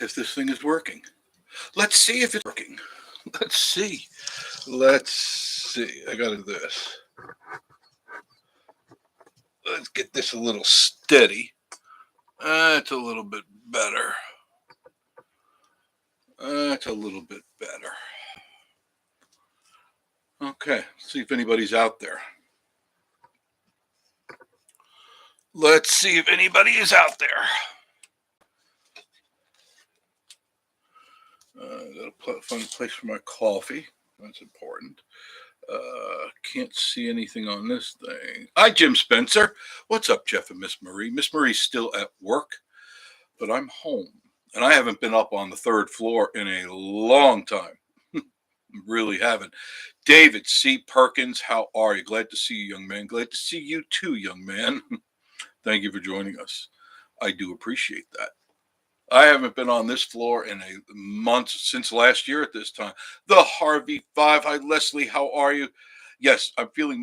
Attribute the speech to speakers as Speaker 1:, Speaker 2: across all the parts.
Speaker 1: if this thing is working. Let's see if it's working. Let's see. Let's see. I got to do this. Let's get this a little steady. It's a little bit better. It's a little bit better. Okay, see if anybody's out there. Let's see if anybody is out there. Gotta find a place for my coffee. That's important. Can't see anything on this thing. Hi, Jim Spencer. What's up, Jeff and Miss Marie? Miss Marie's still at work, but I'm home. And I haven't been up on the third floor in a long time. Really haven't. David C. Perkins, how are you? Glad to see you, young man. Glad to see you too, young man. Thank you for joining us. I do appreciate that. I haven't been on this floor in a month since last year at this time. The Harvey 5. Hi, Leslie. How are you? Yes, I feel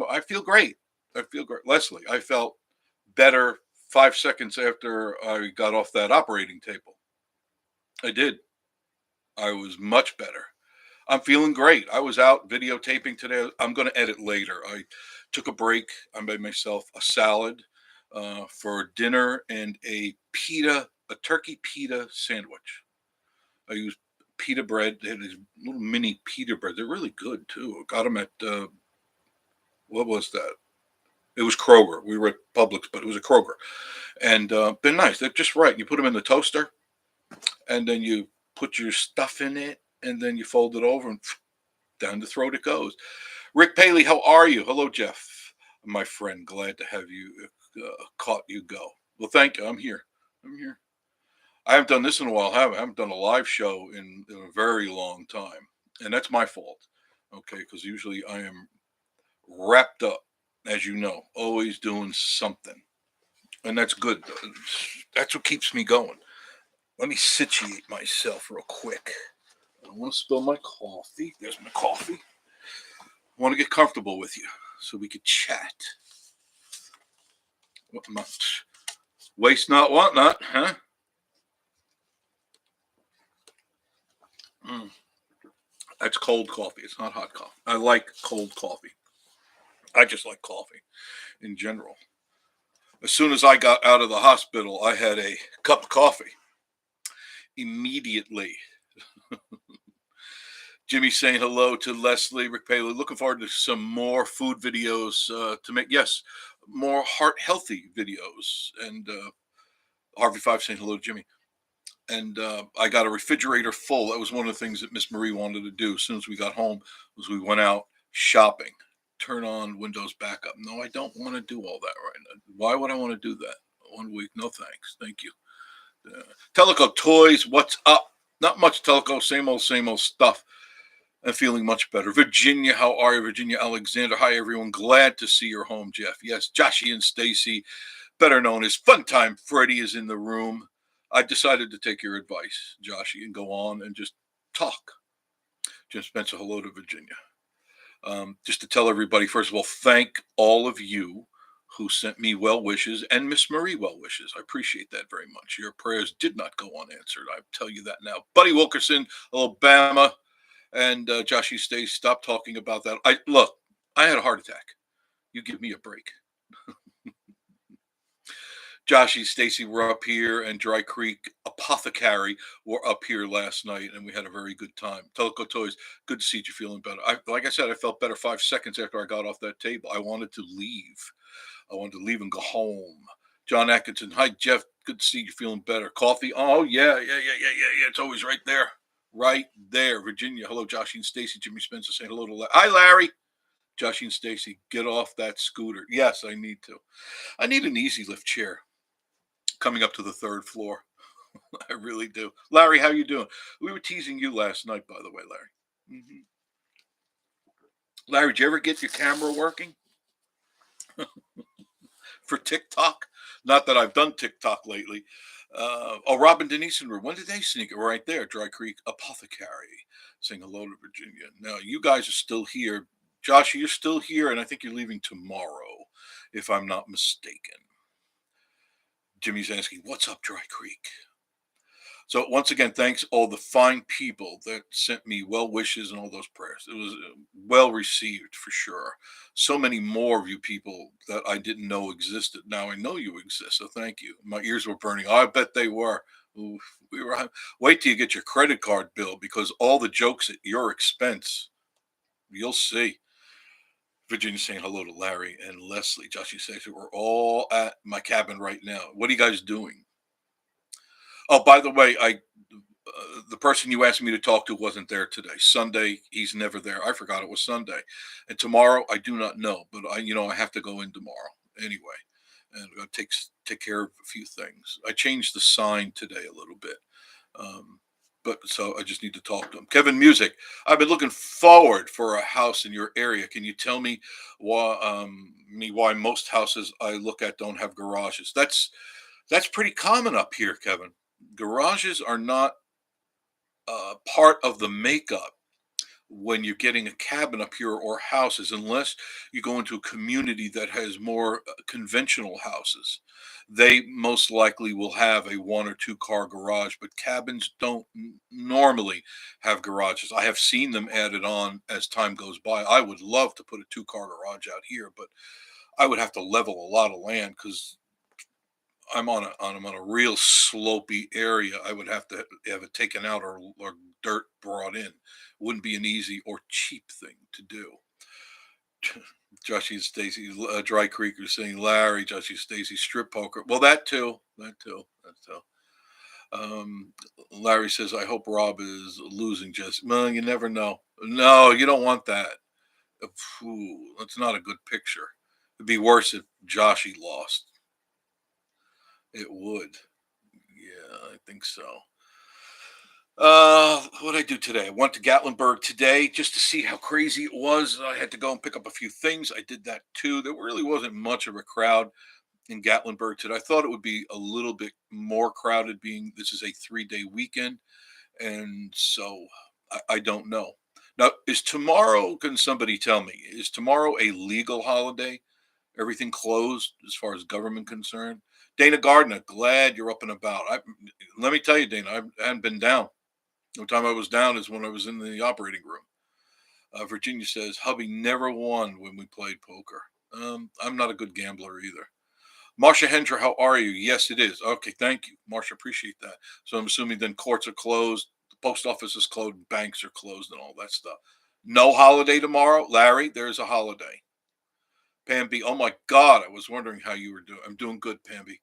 Speaker 1: great. I feel great. Leslie, I felt better 5 seconds after I got off that operating table. I did. I was much better. I'm feeling great. I was out videotaping today. I'm going to edit later. I took a break. I made myself a salad for dinner and a turkey pita sandwich. I used pita bread. They had these little mini pita bread. They're really good too. I got them at what was that? It was Kroger. We were at Publix, but it was a Kroger, and been nice. They're just right. You put them in the toaster, and then you put your stuff in it, and then you fold it over, and down the throat it goes. Rick Paley, how are you? Hello, Jeff, my friend. Glad to have you caught you go. Well, thank you. I'm here. I haven't done this in a while, have I? I haven't done a live show in a very long time. And that's my fault. Okay, because usually I am wrapped up, as you know, always doing something. And that's good. That's what keeps me going. Let me situate myself real quick. I don't want to spill my coffee. There's my coffee. I want to get comfortable with you so we could chat. What much? Waste not, want not, huh? That's cold coffee. It's not hot coffee. I like cold coffee. I just like coffee in general. As soon as I got out of the hospital, I had a cup of coffee immediately. Jimmy saying hello to Leslie, Rick Paley. Looking forward to some more food videos to make. Yes, more heart healthy videos. And Harvey 5 saying hello to Jimmy. And I got a refrigerator full. That was one of the things that Miss Marie wanted to do as soon as we got home, was we went out shopping. Turn on Windows backup. No, I don't want to do all that right now. Why would I want to do that? 1 week? No thanks. Thank you. Teleco Toys, what's up? Not much, Teleco. Same old stuff. I'm feeling much better. Virginia, how are you? Virginia Alexander. Hi, everyone. Glad to see you're home, Jeff. Yes, Joshy and Stacy, better known as Funtime Freddy, is in the room. I decided to take your advice, Joshy, and go on and just talk. Jim Spencer, hello to Virginia. Just to tell everybody, first of all, thank all of you who sent me well wishes and Miss Marie well wishes. I appreciate that very much. Your prayers did not go unanswered. I tell you that now. Buddy Wilkerson, Alabama, and Joshy Stays, stop talking about that. I had a heart attack. You give me a break. Joshy, Stacy were up here, and Dry Creek Apothecary were up here last night, and we had a very good time. Teleco Toys, good to see you feeling better. Like I said, I felt better 5 seconds after I got off that table. I wanted to leave. And go home. John Atkinson, hi, Jeff. Good to see you feeling better. Coffee? Oh, yeah. It's always right there. Right there. Virginia, hello, Joshy and Stacy. Jimmy Spencer saying hello to Larry. Hi, Larry. Joshy and Stacy, get off that scooter. Yes, I need to. I need an easy lift chair coming up to the third floor. I really do. Larry, how you doing? We were teasing you last night, by the way, Larry. Larry, did you ever get your camera working? For TikTok? Not that I've done TikTok lately. Robin Denise in room. When did they sneak it? Right there. Dry Creek Apothecary saying hello to Virginia. Now, you guys are still here. Josh, you're still here, and I think you're leaving tomorrow, if I'm not mistaken. Jimmy's asking, what's up, Dry Creek? So once again, thanks all the fine people that sent me well wishes and all those prayers. It was well received for sure. So many more of you people that I didn't know existed. Now I know you exist. So thank you. My ears were burning. I bet they were. Oof, we were. Wait till you get your credit card bill because all the jokes at your expense. You'll see. Virginia saying hello to Larry and Leslie. Joshy says we're all at my cabin right now. What are you guys doing? Oh, by the way, the person you asked me to talk to wasn't there today. Sunday, he's never there. I forgot it was Sunday, and tomorrow I do not know, but I have to go in tomorrow anyway, and I take care of a few things. I changed the sign today a little bit, um, but so I just need to talk to him. Kevin Music, I've been looking forward for a house in your area. Can you tell me why most houses I look at don't have garages? That's pretty common up here, Kevin. Garages are not part of the makeup when you're getting a cabin up here or houses, unless you go into a community that has more conventional houses. They most likely will have a one or two car garage, but cabins don't normally have garages. I have seen them added on as time goes by. I would love to put a two-car garage out here, but I would have to level a lot of land because I'm on a real slopey area. I would have to have it taken out or dirt brought in. Wouldn't be an easy or cheap thing to do. Joshy and Stacy, Dry Creek are saying Larry, Joshy and Stacy, strip poker. Well, that too. Larry says, I hope Rob is losing. Just well, you never know. No, you don't want that. That's not a good picture. It'd be worse if Joshy lost. It would. Yeah, I think so. What did I do today? I went to Gatlinburg today just to see how crazy it was. I had to go and pick up a few things. I did that too. There really wasn't much of a crowd in Gatlinburg today. I thought it would be a little bit more crowded, being this is a 3-day weekend, and so I don't know. Now, is tomorrow? Can somebody tell me? Is tomorrow a legal holiday? Everything closed as far as government concerned. Dana Gardner, glad you're up and about. Let me tell you, Dana, I haven't been down. The only time I was down is when I was in the operating room. Virginia says, hubby never won when we played poker. I'm not a good gambler either. Marsha Hendra, how are you? Yes, it is. Okay, thank you. Marsha, appreciate that. So I'm assuming then courts are closed, the post office is closed, banks are closed, and all that stuff. No holiday tomorrow? Larry, there's a holiday. Pam B. Oh my God, I was wondering how you were doing. I'm doing good, Pam B.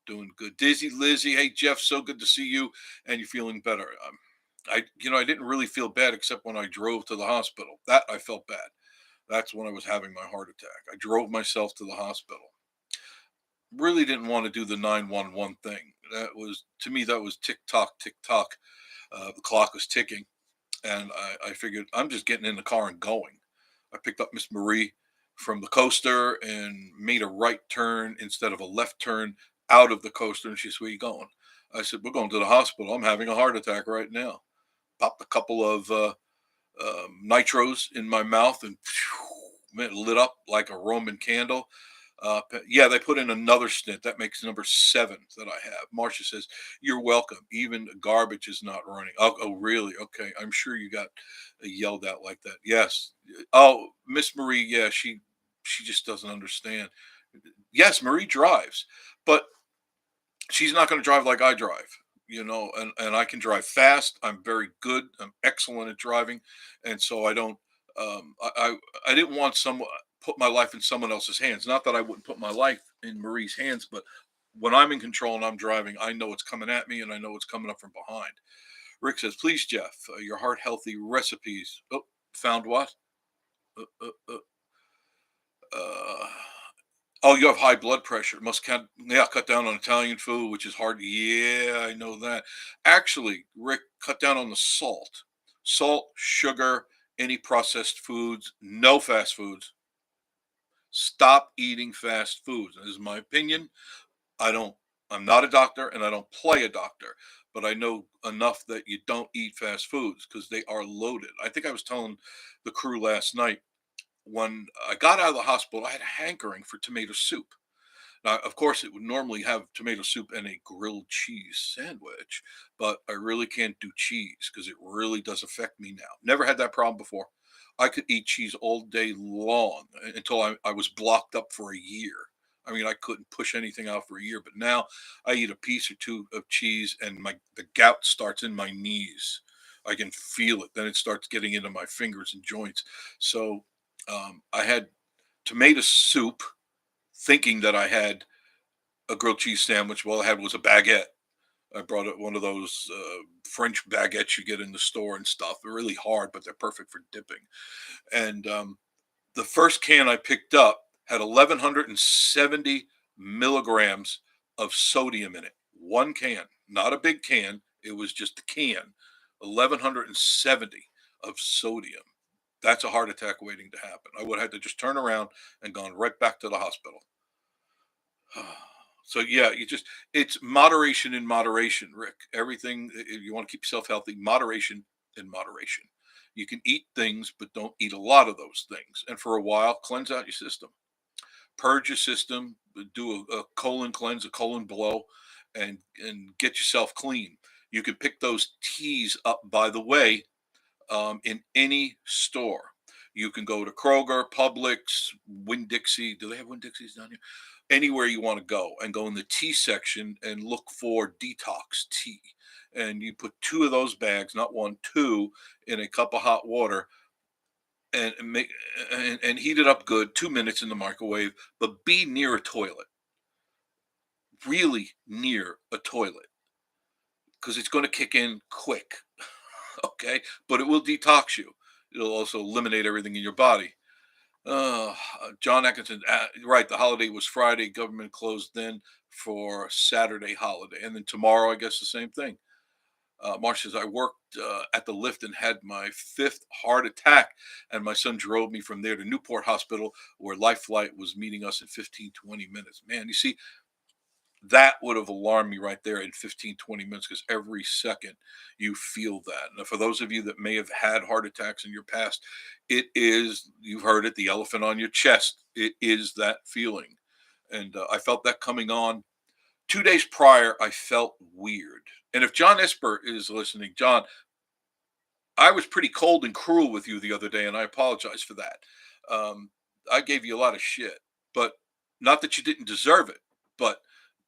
Speaker 1: Doing good. Dizzy, Lizzie, hey Jeff, so good to see you, and you're feeling better. I didn't really feel bad except when I drove to the hospital. That I felt bad. That's when I was having my heart attack. I drove myself to the hospital. Really didn't want to do the 911 thing. That was to me that was tick tock, tick tock. The clock was ticking, and I figured I'm just getting in the car and going. I picked up Miss Marie from the coaster and made a right turn instead of a left turn out of the coaster. And she said, where you going? I said, we're going to the hospital. I'm having a heart attack right now. Popped a couple of nitros in my mouth and phew, it lit up like a Roman candle. Yeah, they put in another stint. That makes number 7 that I have. Marcia says, you're welcome. Even garbage is not running. Oh, really? Okay. I'm sure you got yelled at like that. Yes. Oh, Miss Marie. Yeah, she just doesn't understand. Yes, Marie drives, but she's not going to drive like I drive, and I can drive fast. I'm very good. I'm excellent at driving. And so I don't, I didn't want someone put my life in someone else's hands. Not that I wouldn't put my life in Marie's hands, but when I'm in control and I'm driving, I know what's coming at me and I know what's coming up from behind. Rick says, please, Jeff, your heart healthy recipes. Oh, found what? Uh, uh, uh, uh, Oh, you have high blood pressure. Must cut down on Italian food, which is hard. Yeah, I know that. Actually, Rick, cut down on the salt. Salt, sugar, any processed foods, no fast foods. Stop eating fast foods. This is my opinion. I don't I'm not a doctor and I don't play a doctor, but I know enough that you don't eat fast foods because they are loaded. I think I was telling the crew last night when I got out of the hospital, I had a hankering for tomato soup. Now, of course, it would normally have tomato soup and a grilled cheese sandwich, but I really can't do cheese because it really does affect me now. Never had that problem before. I could eat cheese all day long until I was blocked up for a year. I mean, I couldn't push anything out for a year, but now I eat a piece or two of cheese and the gout starts in my knees. I can feel it. Then it starts getting into my fingers and joints. So I had tomato soup thinking that I had a grilled cheese sandwich. Well, I had was a baguette. I brought it one of those French baguettes you get in the store and stuff. They're really hard, but they're perfect for dipping. And the first can I picked up had 1,170 milligrams of sodium in it. One can, not a big can. It was just a can. 1,170 of sodium. That's a heart attack waiting to happen. I would have had to just turn around and gone right back to the hospital. So yeah, it's moderation in moderation, Rick. Everything if you want to keep yourself healthy, moderation in moderation. You can eat things, but don't eat a lot of those things. And for a while, cleanse out your system, purge your system, do a colon cleanse, a colon blow, and get yourself clean. You can pick those teas up, by the way, in any store. You can go to Kroger, Publix, Winn Dixie. Do they have Winn Dixies down here? Anywhere you want to go and go in the tea section and look for detox tea. And you put two of those bags, not one, two, in a cup of hot water and make and heat it up good, 2 minutes in the microwave, but be near a toilet, really near a toilet, because it's going to kick in quick. Okay, but it will detox you. It'll also eliminate everything in your body. Uh, John Atkinson, right? The holiday was Friday. Government closed then for Saturday holiday, and then tomorrow, I guess the same thing. Marsh says I worked at the lift and had my fifth heart attack, and my son drove me from there to Newport Hospital, where Life Flight was meeting us in 15-20 minutes. Man, you see, that would have alarmed me right there in 15-20 minutes because every second you feel that. Now, for those of you that may have had heart attacks in your past, it is, you've heard it, the elephant on your chest. It is that feeling. And I felt that coming on 2 days prior. I felt weird. And if John Esper is listening, John, I was pretty cold and cruel with you the other day, and I apologize for that. Um, I gave you a lot of shit, but not that you didn't deserve it. But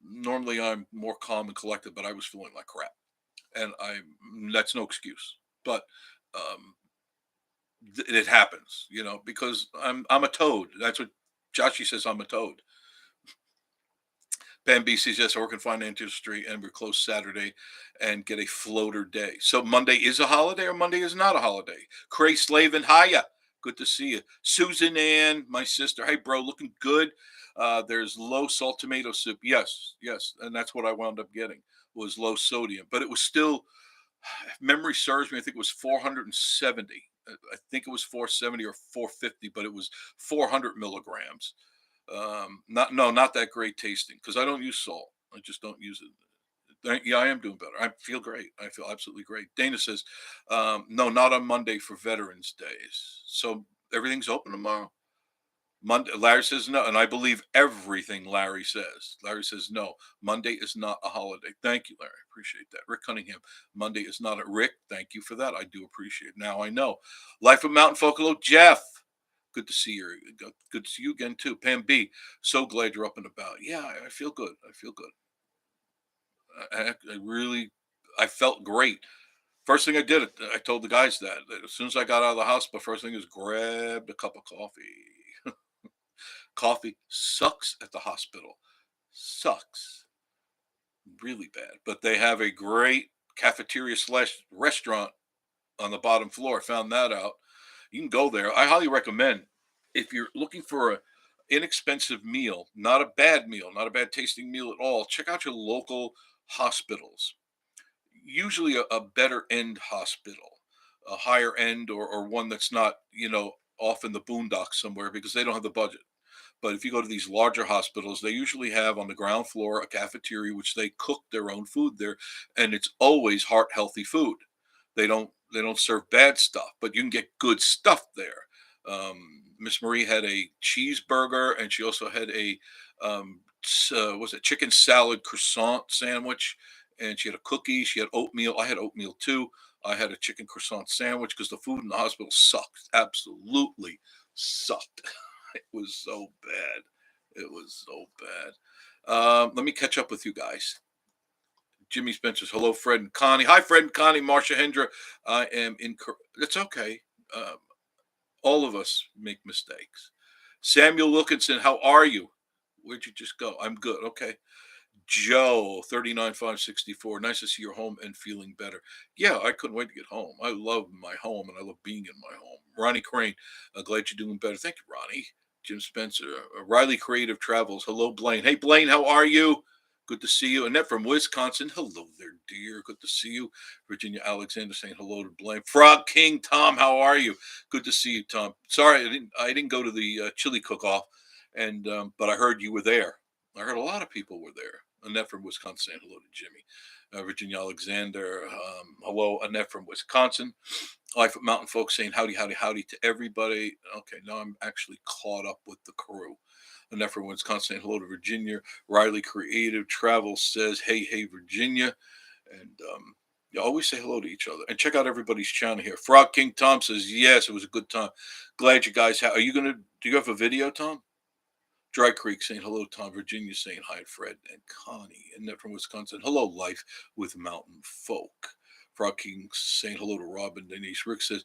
Speaker 1: normally I'm more calm and collected, but I was feeling like crap, and I that's no excuse. But um, it happens, because I'm a toad. That's what Joshi says. I'm a toad. Pam B says, yes, I work in finance industry and we're closed Saturday and get a floater day. So Monday is a holiday or Monday is not a holiday. Cray Slavin, hiya. Good to see you. Susan Ann, my sister. Hey, bro, looking good. There's low salt tomato soup. Yes, yes. And that's what I wound up getting was low sodium. But it was still, if memory serves me, I think it was 470. I think it was 470 or 450, but it was 400 milligrams. Not that great tasting because I don't use salt. I just don't use it. Yeah, I am doing better. I feel great. I feel absolutely great. Dana says, no, not on Monday for Veterans Days. So everything's open tomorrow. Monday, Larry says no, and I believe everything Larry says. Larry says no. Monday is not a holiday. Thank you, Larry. Appreciate that. Rick Cunningham. Monday is not a Rick. Thank you for that. I do appreciate it. Now I know. Life of Mountain Folk. Hello, Jeff. Good to see you. Good to see you again too. Pam B. So glad you're up and about. Yeah, I feel good. I feel good. I really, I felt great. First thing I did, I told the guys that as soon as I got out of the hospital, first thing is grabbed a cup of coffee. Coffee sucks at the hospital. Sucks really bad. But they have a great cafeteria slash restaurant on the bottom floor. I found that out. You can go there. I highly recommend if you're looking for a inexpensive meal, not a bad meal, not a bad tasting meal at all. Check out your local hospitals. Usually a better end hospital, a higher end or one that's not, off in the boondocks somewhere because they don't have the budget. But if you go to these larger hospitals, they usually have on the ground floor a cafeteria which they cook their own food there, and it's always heart healthy food. They don't serve bad stuff, but you can get good stuff there. Miss Marie had a cheeseburger, and she also had a was it chicken salad croissant sandwich, and she had a cookie. She had oatmeal. I had oatmeal too. I had a chicken croissant sandwich because the food in the hospital sucked. Absolutely sucked. It was so bad. It was so bad. Let me catch up with you guys. Jimmy Spencer's hello, Fred and Connie. Hi, Fred and Connie. Marcia Hendra. I am in. It's okay. Um, all of us make mistakes. Samuel Wilkinson, how are you? Where'd you just go? I'm good. Okay. Joe, 39564. Nice to see your home and feeling better. Yeah, I couldn't wait to get home. I love my home and I love being in my home. Ronnie Crane, glad you're doing better. Thank you, Ronnie. Jim Spencer, Riley Creative Travels. Hello, Blaine. Hey, Blaine, how are you? Good to see you. Annette from Wisconsin. Hello there, dear. Good to see you. Virginia Alexander saying hello to Blaine. Frog King Tom, how are you? Good to see you, Tom. Sorry, I didn't go to the chili cook-off, and but I heard you were there. I heard a lot of people were there. Annette from Wisconsin saying hello to Jimmy. Virginia Alexander, hello, Annette from Wisconsin. Life of Mountain Folks saying howdy, howdy, howdy to everybody. Okay, now I'm actually caught up with the crew. Annette from Wisconsin saying hello to Virginia. Riley Creative Travel says, hey, hey, Virginia. And you always say hello to each other. And check out everybody's channel here. Frog King Tom says, yes, it was a good time. Glad you guys have. Do you have a video, Tom? Dry Creek saying hello, Tom. Virginia saying hi, Fred and Connie. And then from Wisconsin, hello, Life with Mountain Folk. Frog King saying hello to Robin. Denise Rick says,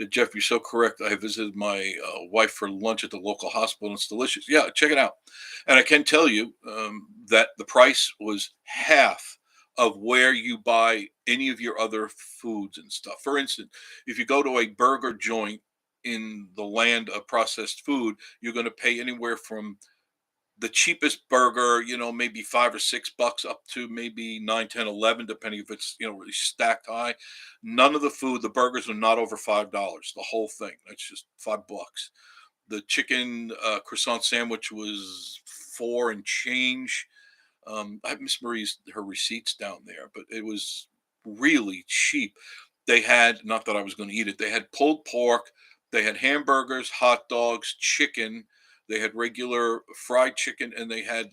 Speaker 1: Jeff, you're so correct. I visited my wife for lunch at the local hospital. And it's delicious. Yeah, check it out. And I can tell you that the price was half of where you buy any of your other foods and stuff. For instance, if you go to a burger joint in the land of processed food, you're going to pay anywhere from the cheapest burger, maybe $5 or $6 up to maybe 9, 10, 11, depending if it's, really stacked high. None of the food, the burgers are not over $5. The whole thing, that's just $5. The chicken croissant sandwich was 4 and change. I have Miss Marie's her receipts down there, but it was really cheap. They had, not that I was going to eat it, they had pulled pork, they had hamburgers, hot dogs, chicken, they had regular fried chicken, and they had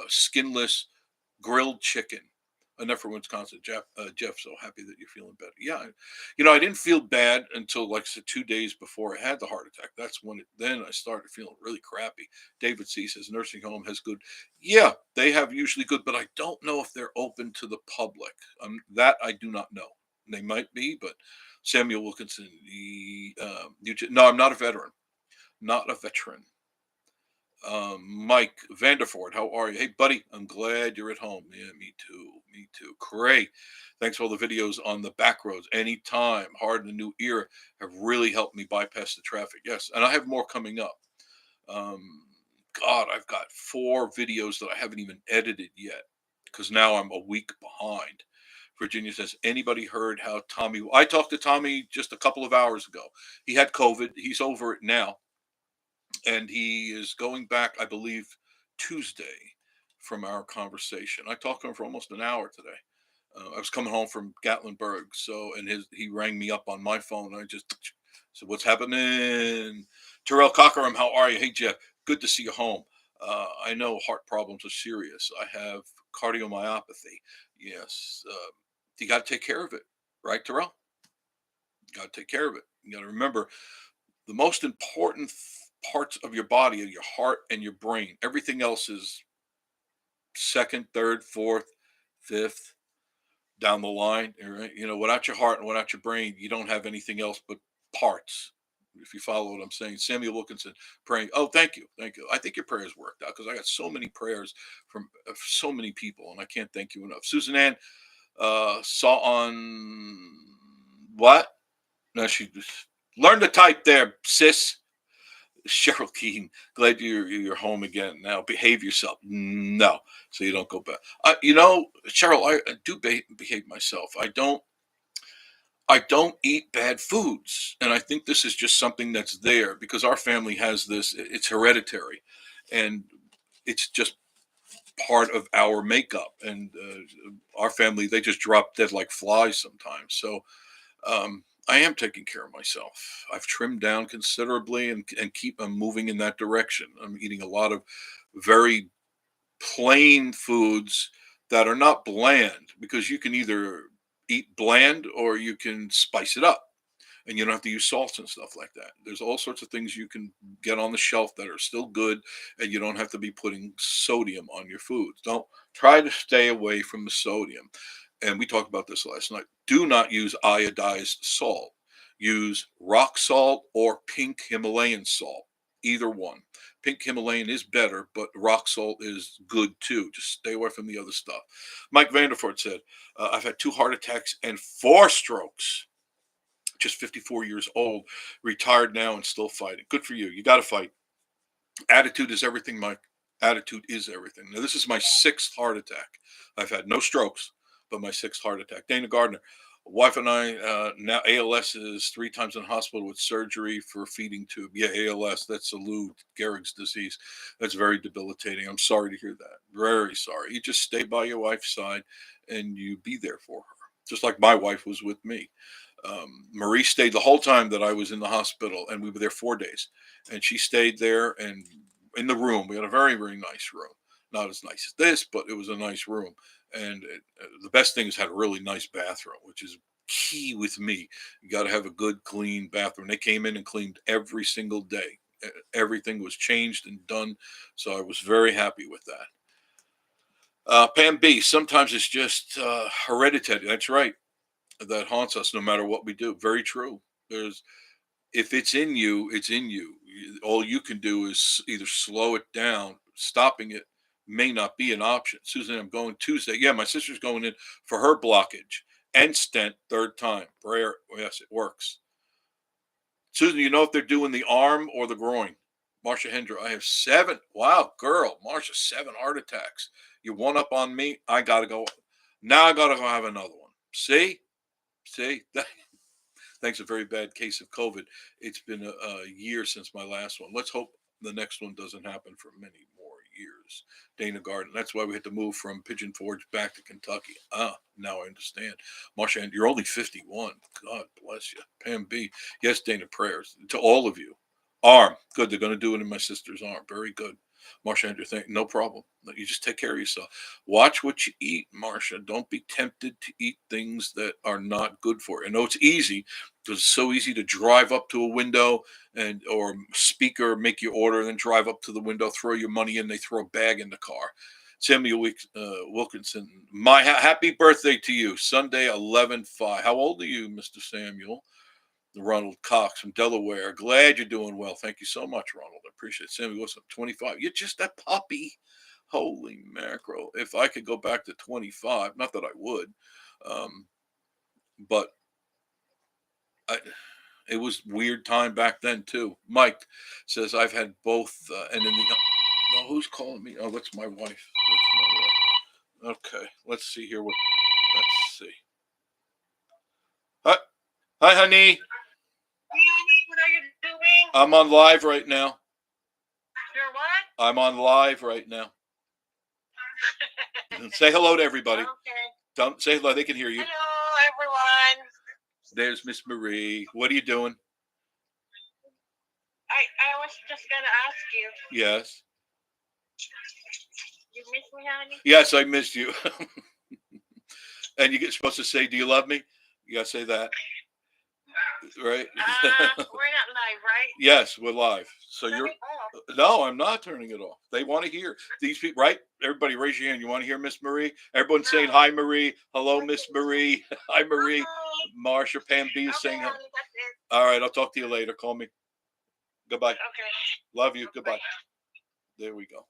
Speaker 1: skinless grilled chicken. Enough for Wisconsin. Jeff, so happy that you're feeling better. Yeah, I didn't feel bad until like I said 2 days before I had the heart attack. That's when then I started feeling really crappy. David C says nursing home has good. Yeah, they have usually good, but I don't know if they're open to the public. That I do not know. They might be, but Samuel Wilkinson, no, I'm not a veteran. Not a veteran. Mike Vanderford, how are you? Hey, buddy, I'm glad you're at home. Yeah, me too. Me too. Great. Thanks for all the videos on the back roads. Anytime, hard in the new era, have really helped me bypass the traffic. Yes, and I have more coming up. Um, God, I've got 4 videos that I haven't even edited yet because now I'm a week behind. Virginia says, anybody heard how Tommy? I talked to Tommy just a couple of hours ago. He had COVID. He's over it now, and he is going back, I believe, Tuesday from our conversation. I talked to him for almost an hour today. I was coming home from Gatlinburg, and he rang me up on my phone. I just said, "What's happening?" Terrell Cockerham, how are you? Hey Jeff, good to see you home. I know heart problems are serious. I have cardiomyopathy. Yes, you got to take care of it, right, Terrell? You got to take care of it. You got to remember the most important parts of your body are your heart and your brain. Everything else is second, third, fourth, fifth down the line. Right? Without your heart and without your brain, you don't have anything else but parts. If you follow what I'm saying, Samuel Wilkinson praying. Oh, thank you, thank you. I think your prayers worked out because I got so many prayers from so many people, and I can't thank you enough. Susan Ann saw on what? No, she learned to type there, sis. Cheryl Keane, glad you're home again. Now behave yourself. No, so you don't go back. Cheryl, I do behave myself. I don't eat bad foods, and I think this is just something that's there because our family has this. It's hereditary, and it's just part of our makeup. And our family, they just drop dead like flies sometimes. So I am taking care of myself. I've trimmed down considerably and keep moving in that direction. I'm eating a lot of very plain foods that are not bland, because you can either eat bland or you can spice it up, and you don't have to use salts and stuff like that. There's all sorts of things you can get on the shelf that are still good, and you don't have to be putting sodium on your foods. Don't try to stay away from the sodium. And we talked about this last night. Do not use iodized salt. Use rock salt or pink Himalayan salt. Either one. Pink Himalayan is better, but rock salt is good too. Just stay away from the other stuff. Mike Vanderford said, I've had 2 heart attacks and 4 strokes. Just 54 years old, retired now and still fighting. Good for you. You got to fight. Attitude is everything, Mike. Attitude is everything. Now, this is my 6th heart attack. I've had no strokes, but my 6th heart attack. Dana Gardner, wife and I, now ALS is 3 times in hospital with surgery for a feeding tube. Yeah, ALS, that's a Lou Gehrig's disease. That's very debilitating. I'm sorry to hear that. Very sorry. You just stay by your wife's side and you be there for her, just like my wife was with me. Marie stayed the whole time that I was in the hospital, and we were there 4 days, and she stayed there and in the room. We had a very, very nice room. Not as nice as this, but it was a nice room. And the best thing is had a really nice bathroom, which is key with me. You got to have a good, clean bathroom. They came in and cleaned every single day. Everything was changed and done. So I was very happy with that. Pam B, sometimes it's just hereditary. That's right. That haunts us no matter what we do. Very true. If it's in you, it's in you. All you can do is either slow it down. Stopping it may not be an option. Susan, I'm going Tuesday. Yeah, my sister's going in for her blockage and stent 3rd time. Prayer. Yes, it works. Susan, you know if they're doing the arm or the groin? Marsha Hendra, I have 7. Wow, girl, Marsha, 7 heart attacks. You one up on me. I got to go. Now I got to go have another one. See? Thanks a very bad case of COVID. It's been a year since my last one. Let's hope the next one doesn't happen for many more years. Dana Garden. That's why we had to move from Pigeon Forge back to Kentucky. Now I understand. Marsha, you're only 51. God bless you. Pam B. Yes, Dana, prayers to all of you. Arm. Good. They're going to do it in my sister's arm. Very good. Marsha, Andrew, no problem. You just take care of yourself. Watch what you eat, Marsha. Don't be tempted to eat things that are not good for you. I know it's easy because it's so easy to drive up to a window or speaker, make your order, and then drive up to the window, throw your money in, they throw a bag in the car. Samuel Wilkinson, my happy birthday to you, Sunday, 11/5. How old are you, Mr. Samuel? Ronald Cox from Delaware. Glad you're doing well. Thank you so much, Ronald. I appreciate it. Sammy, what's up? 25. You're just a puppy. Holy mackerel. If I could go back to 25, not that I would, but it was weird time back then too. Mike says I've had both, and in the who's calling me? Oh, that's my wife. That's my wife. Okay, let's see here. Let's see. Hi, honey.
Speaker 2: What are you doing?
Speaker 1: I'm on live right now.
Speaker 2: You're what?
Speaker 1: I'm on live right now. Say hello to everybody.
Speaker 2: Okay.
Speaker 1: Don't say hello. They can hear you.
Speaker 2: Hello, everyone.
Speaker 1: There's Miss Marie. What are you doing?
Speaker 2: I was just gonna ask you.
Speaker 1: Yes.
Speaker 2: You miss me, honey?
Speaker 1: Yes, I missed you. And you get supposed to say, "Do you love me?" You gotta say that, right?
Speaker 2: We're not live, right?
Speaker 1: Yes, we're live. So
Speaker 2: Turn
Speaker 1: you're.
Speaker 2: it off.
Speaker 1: No, I'm not turning it off. They want to hear these people, right? Everybody, raise your hand. You want to hear Miss Marie? Everyone's saying hi, Marie. Hello, Miss Marie. Hi, Marie.
Speaker 2: Hi.
Speaker 1: Marsha, Pam B is saying hi.
Speaker 2: Honey, that's it.
Speaker 1: All right, I'll talk to you later. Call me. Goodbye.
Speaker 2: Okay.
Speaker 1: Love you. Goodbye. There we go.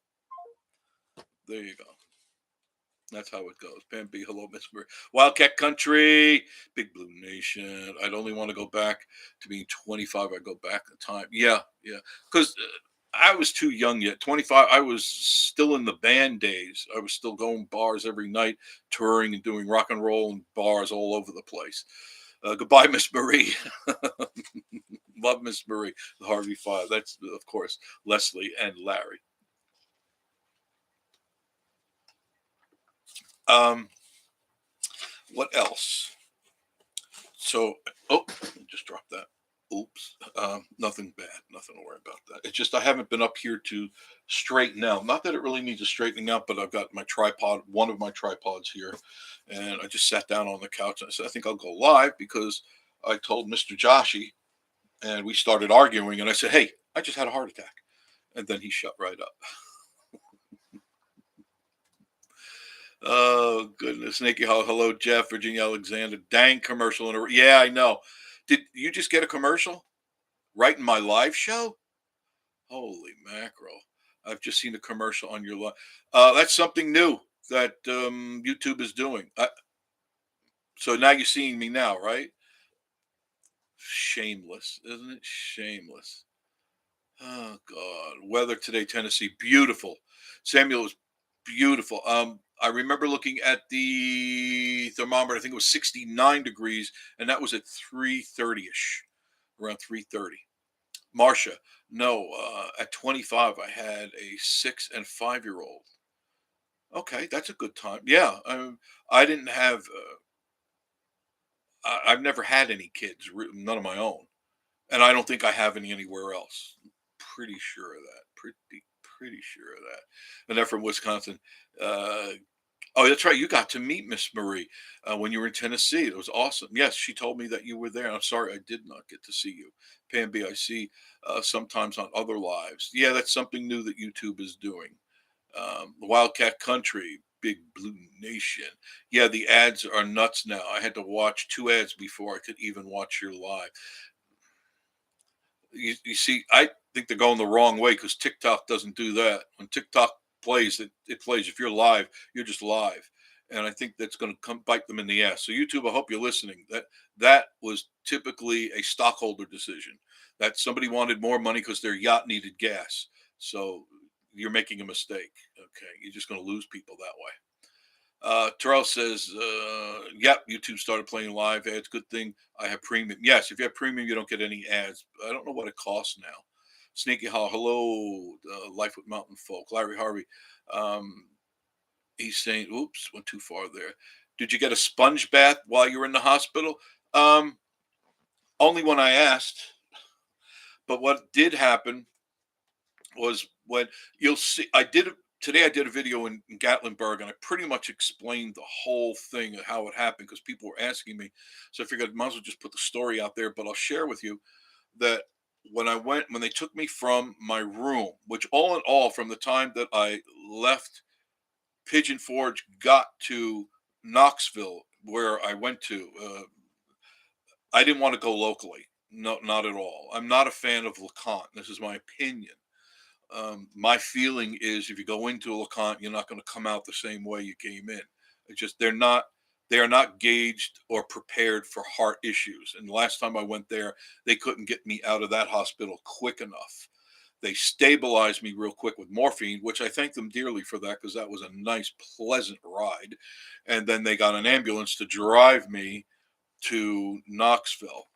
Speaker 1: There you go. That's how it goes. Pam B, hello, Miss Marie. Wildcat Country, Big Blue Nation. I'd only want to go back to being 25. I'd go back in time. Yeah. Because I was too young yet. 25, I was still in the band days. I was still going bars every night, touring and doing rock and roll and bars all over the place. Goodbye, Miss Marie. Love Miss Marie. The Harvey Five. That's, of course, Leslie and Larry. What else? So, just drop that. Oops. Nothing bad. Nothing to worry about that. It's just I haven't been up here to straighten out. Not that it really needs a straightening out, but I've got my tripod, one of my tripods here, and I just sat down on the couch and I said, I think I'll go live because I told Mr. Joshi, and we started arguing, and I said, hey, I just had a heart attack. And then he shut right up. Oh, goodness. Nikki, hello, Jeff, Virginia Alexander. Dang commercial. Yeah, I know. Did you just get a commercial? Right in my live show? Holy mackerel. I've just seen a commercial on your live. That's something new that YouTube is doing. So now you're seeing me now, right? Shameless, isn't it? Shameless. Oh, God. Weather today, Tennessee, beautiful. Samuel, was beautiful. I remember looking at the thermometer. I think it was 69 degrees, and that was at 3:30ish, around 3:30. Marcia, no, at 25, I had a 6 and 5-year-old. Okay, that's a good time. Yeah, I didn't have. I've never had any kids, none of my own, and I don't think I have any anywhere else. Pretty sure of that. Pretty sure of that. And they're from Wisconsin. Uh, oh, that's right. You got to meet Miss Marie when you were in Tennessee. It was awesome. Yes, she told me that you were there. I'm sorry I did not get to see you. Pam B, I see sometimes on other lives. Yeah, that's something new that YouTube is doing. Wildcat Country, Big Blue Nation. Yeah, the ads are nuts now. I had to watch 2 ads before I could even watch your live. You see, I think they're going the wrong way because TikTok doesn't do that. When TikTok plays, it plays. If you're live, you're just live, and I think that's going to come bite them in the ass. So YouTube, I hope you're listening. That was typically a stockholder decision. That somebody wanted more money because their yacht needed gas. So you're making a mistake. Okay, you're just going to lose people that way. Terrell says, yep, YouTube started playing live ads. Good thing I have premium. Yes, if you have premium, you don't get any ads. I don't know what it costs now. Sneaky Hall, hello, Life with Mountain Folk. Larry Harvey, he's saying, oops, went too far there. Did you get a sponge bath while you were in the hospital? Only when I asked. But what did happen was when you'll see, today I did a video in Gatlinburg, and I pretty much explained the whole thing and how it happened because people were asking me. So I figured I might as well just put the story out there, but I'll share with you that when they took me from my room, which all in all, from the time that I left Pigeon Forge, got to Knoxville, where I went to, I didn't want to go locally. No, not at all. I'm not a fan of LeConte. This is my opinion. My feeling is if you go into a LeConte, you're not going to come out the same way you came in. It's just they are not gauged or prepared for heart issues. And the last time I went there, they couldn't get me out of that hospital quick enough. They stabilized me real quick with morphine, which I thank them dearly for that because that was a nice, pleasant ride. And then they got an ambulance to drive me to Knoxville,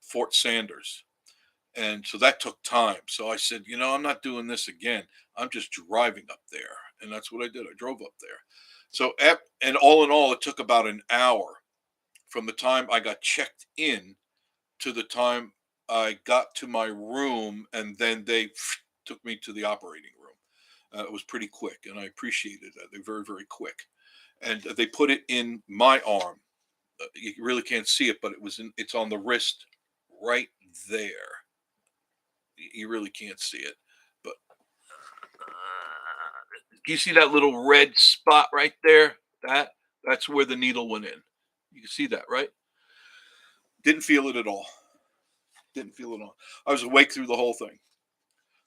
Speaker 1: Fort Sanders. And so that took time. So I said, I'm not doing this again. I'm just driving up there. And that's what I did. I drove up there. So, and all in all, it took about an hour from the time I got checked in to the time I got to my room. And then they took me to the operating room. It was pretty quick. And I appreciated that. They're very, very quick. And they put it in my arm. You really can't see it, but it's on the wrist right there. You really can't see it, but you see that little red spot right there? That's where the needle went in. You can see that, right? Didn't feel it at all. Didn't feel it at all. I was awake through the whole thing.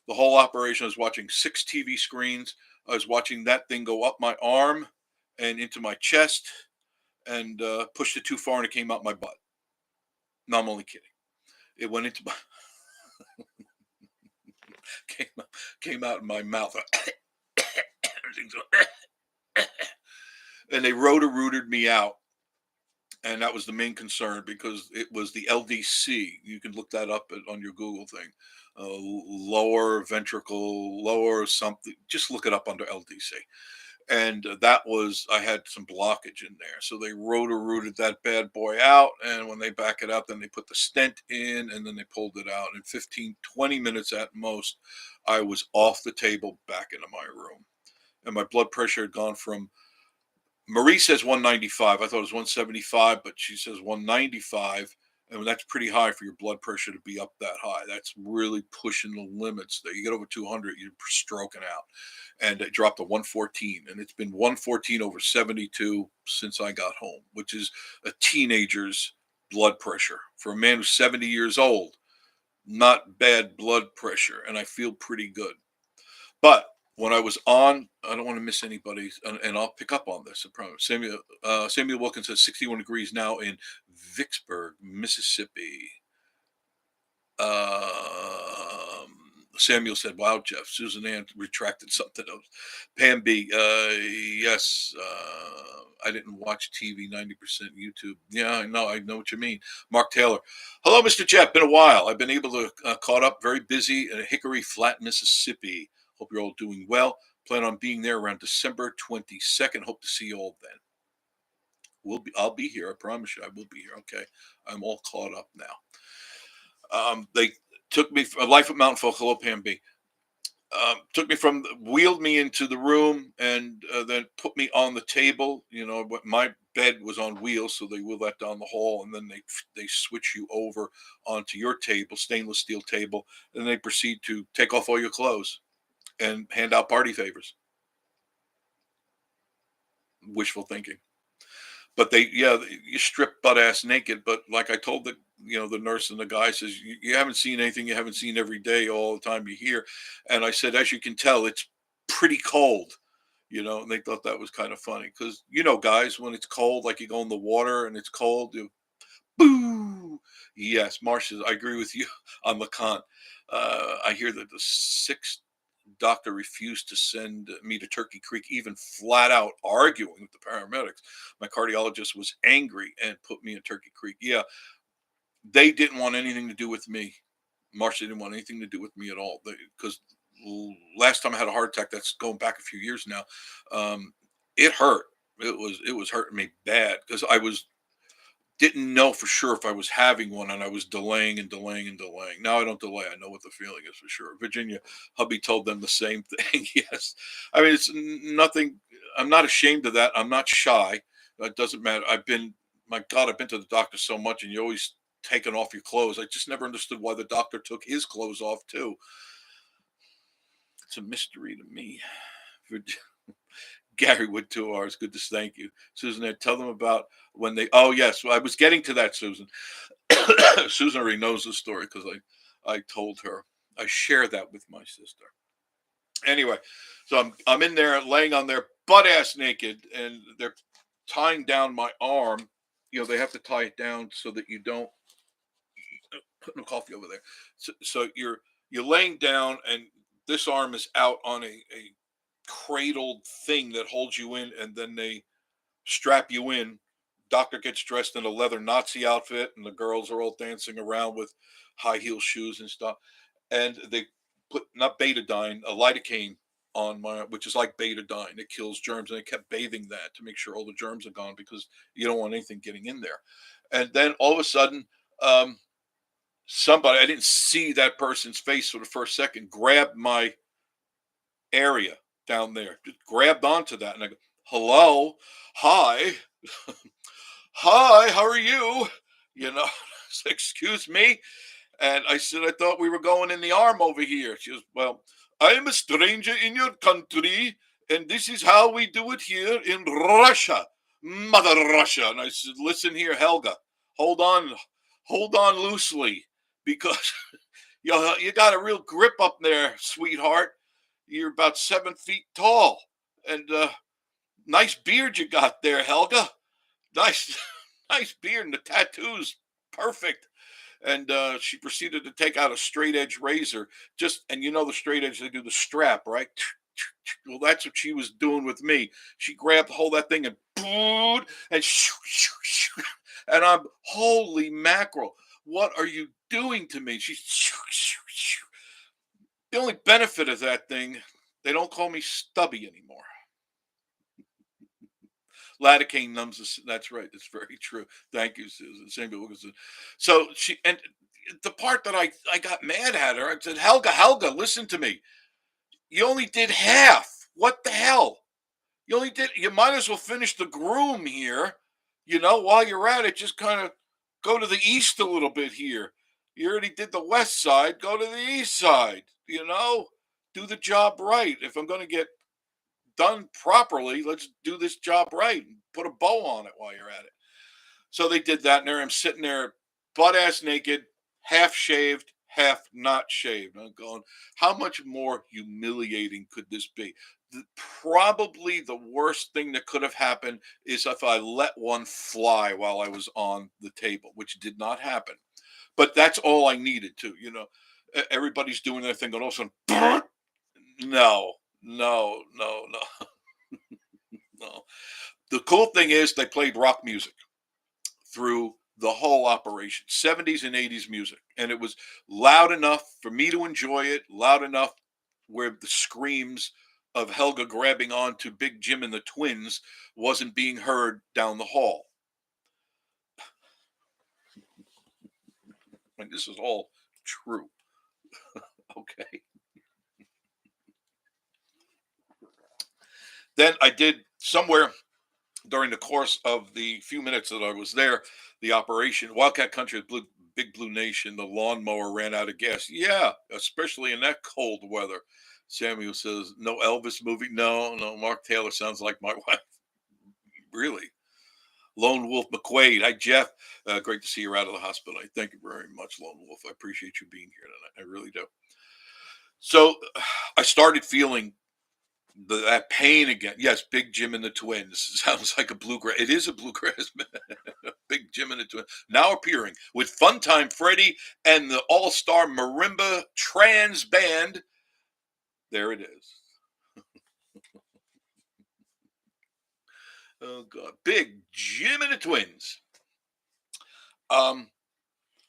Speaker 1: The whole operation. I was watching 6 TV screens. I was watching that thing go up my arm and into my chest and pushed it too far and it came out my butt. No, I'm only kidding. It went into my came out in my mouth. And they rotor-rooted me out. And that was the main concern because it was the LDC. You can look that up on your Google thing. Lower ventricle, lower something. Just look it up under LDC. And that was, I had some blockage in there. So they rotor-rooted that bad boy out. And when they back it out, then they put the stent in and then they pulled it out. In 15, 20 minutes at most, I was off the table back into my room. And my blood pressure had gone from, Marie says 195. I thought it was 175, but she says 195. And that's pretty high for your blood pressure to be up that high. That's really pushing the limits there. You get over 200, you're stroking out. And it dropped to 114. And it's been 114 over 72 since I got home, which is a teenager's blood pressure. For a man who's 70 years old, not bad blood pressure. And I feel pretty good. But when I was on, I don't want to miss anybody, and I'll pick up on this. I promise. Samuel Wilkins says 61 degrees now in Vicksburg, Mississippi. Um, Samuel said, "Wow, Jeff." Susan Ann retracted something else. Pam B, yes, I didn't watch TV, 90% YouTube. Yeah, I know what you mean. Mark Taylor, hello, Mr. Jeff. Been a while. I've been able to caught up. Very busy in Hickory Flat, Mississippi. Hope you're all doing well. Plan on being there around December 22nd. Hope to see you all then. I'll be here. I promise you, I will be here. Okay, I'm all caught up now. They took me from Life at Mountain Folk. Hello, Pam B. Wheeled me into the room and then put me on the table. My bed was on wheels, so they wheel that down the hall, and then they switch you over onto your table, stainless steel table, and they proceed to take off all your clothes and hand out party favors. Wishful thinking. But you strip butt ass naked. But like I told the nurse and the guy says, you haven't seen anything you haven't seen every day, all the time you're here. And I said, as you can tell, it's pretty cold, and they thought that was kind of funny because, guys, when it's cold, like you go in the water and it's cold, boo. Yes, Marcia, I agree with you on Lacan. I hear that the sixth doctor refused to send me to Turkey Creek, even flat out arguing with the paramedics. My cardiologist was angry and put me in Turkey Creek. Yeah, they didn't want anything to do with me. Marcia didn't want anything to do with me at all because last time I had a heart attack, that's going back a few years now. It hurt. It was hurting me bad because didn't know for sure if I was having one, and I was delaying and delaying and delaying. Now I don't delay. I know what the feeling is for sure. Virginia, hubby told them the same thing. Yes. I mean, it's nothing. I'm not ashamed of that. I'm not shy. It doesn't matter. My God, I've been to the doctor so much, and you always taking off your clothes. I just never understood why the doctor took his clothes off too. It's a mystery to me. Gary Wood 2 hours. Good to thank you. Susan, tell them about when they, oh yes, well, I was getting to that, Susan. Susan already knows the story because I told her. I share that with my sister. Anyway, so I'm in there laying on there butt ass naked, and they're tying down my arm. They have to tie it down so that you don't put no coffee over there. So you're laying down, and this arm is out on a cradled thing that holds you in, and then they strap you in. Doctor gets dressed in a leather Nazi outfit, and the girls are all dancing around with high heel shoes and stuff. And they put, not betadine, a lidocaine on which is like betadine. It kills germs, and they kept bathing that to make sure all the germs are gone because you don't want anything getting in there. And then all of a sudden, somebody, I didn't see that person's face for the first second, grabbed my area down there, just grabbed onto that, and I go, hello, hi, hi, how are you? Excuse me. And I said, I thought we were going in the arm over here. She goes, well, I am a stranger in your country, and this is how we do it here in Russia, Mother Russia. And I said, listen here, Helga, hold on loosely, because you got a real grip up there, sweetheart. You're about 7 feet tall, and nice beard you got there, Helga. Nice, nice beard, and the tattoos, perfect. And she proceeded to take out a straight edge razor. And the straight edge, they do the strap, right? Well, that's what she was doing with me. She grabbed hold of that thing and and and I'm, holy mackerel, what are you doing to me? The only benefit of that thing, they don't call me Stubby anymore. Lidocaine numbs the. That's right. It's very true. Thank you, Susan. Same Wilkinson. So she and the part that I got mad at her. I said, Helga, listen to me. You only did half. What the hell? You only did. You might as well finish the groom here. While you're at it, just kind of go to the east a little bit here. You already did the west side. Go to the east side. Do the job right. If I'm going to get done properly, let's do this job right and put a bow on it while you're at it. So they did that, and there I'm sitting there, butt ass naked, half shaved, half not shaved. I'm going, how much more humiliating could this be? Probably the worst thing that could have happened is if I let one fly while I was on the table, which did not happen. But that's all I needed to. Everybody's doing their thing, and all of a sudden, no, no, no, no, no. The cool thing is they played rock music through the whole operation, 70s and 80s music. And it was loud enough for me to enjoy it, loud enough where the screams of Helga grabbing onto Big Jim and the twins wasn't being heard down the hall. And this is all true. Okay. Then I did somewhere during the course of the few minutes that I was there, the operation, Wildcat Country, Big Blue Nation, the lawnmower ran out of gas. Yeah, especially in that cold weather. Samuel says, no Elvis movie? No, Mark Taylor sounds like my wife. Really? Lone Wolf McQuaid. Hi, Jeff. Great to see you out of the hospital. I thank you very much, Lone Wolf. I appreciate you being here tonight. I really do. So I started feeling that pain again. Yes, Big Jim and the Twins. Sounds like a bluegrass. It is a bluegrass. Big Jim and the Twins. Now appearing with Funtime Freddy and the all-star marimba trans band. There it is. Oh, God. Big Jim and the Twins. I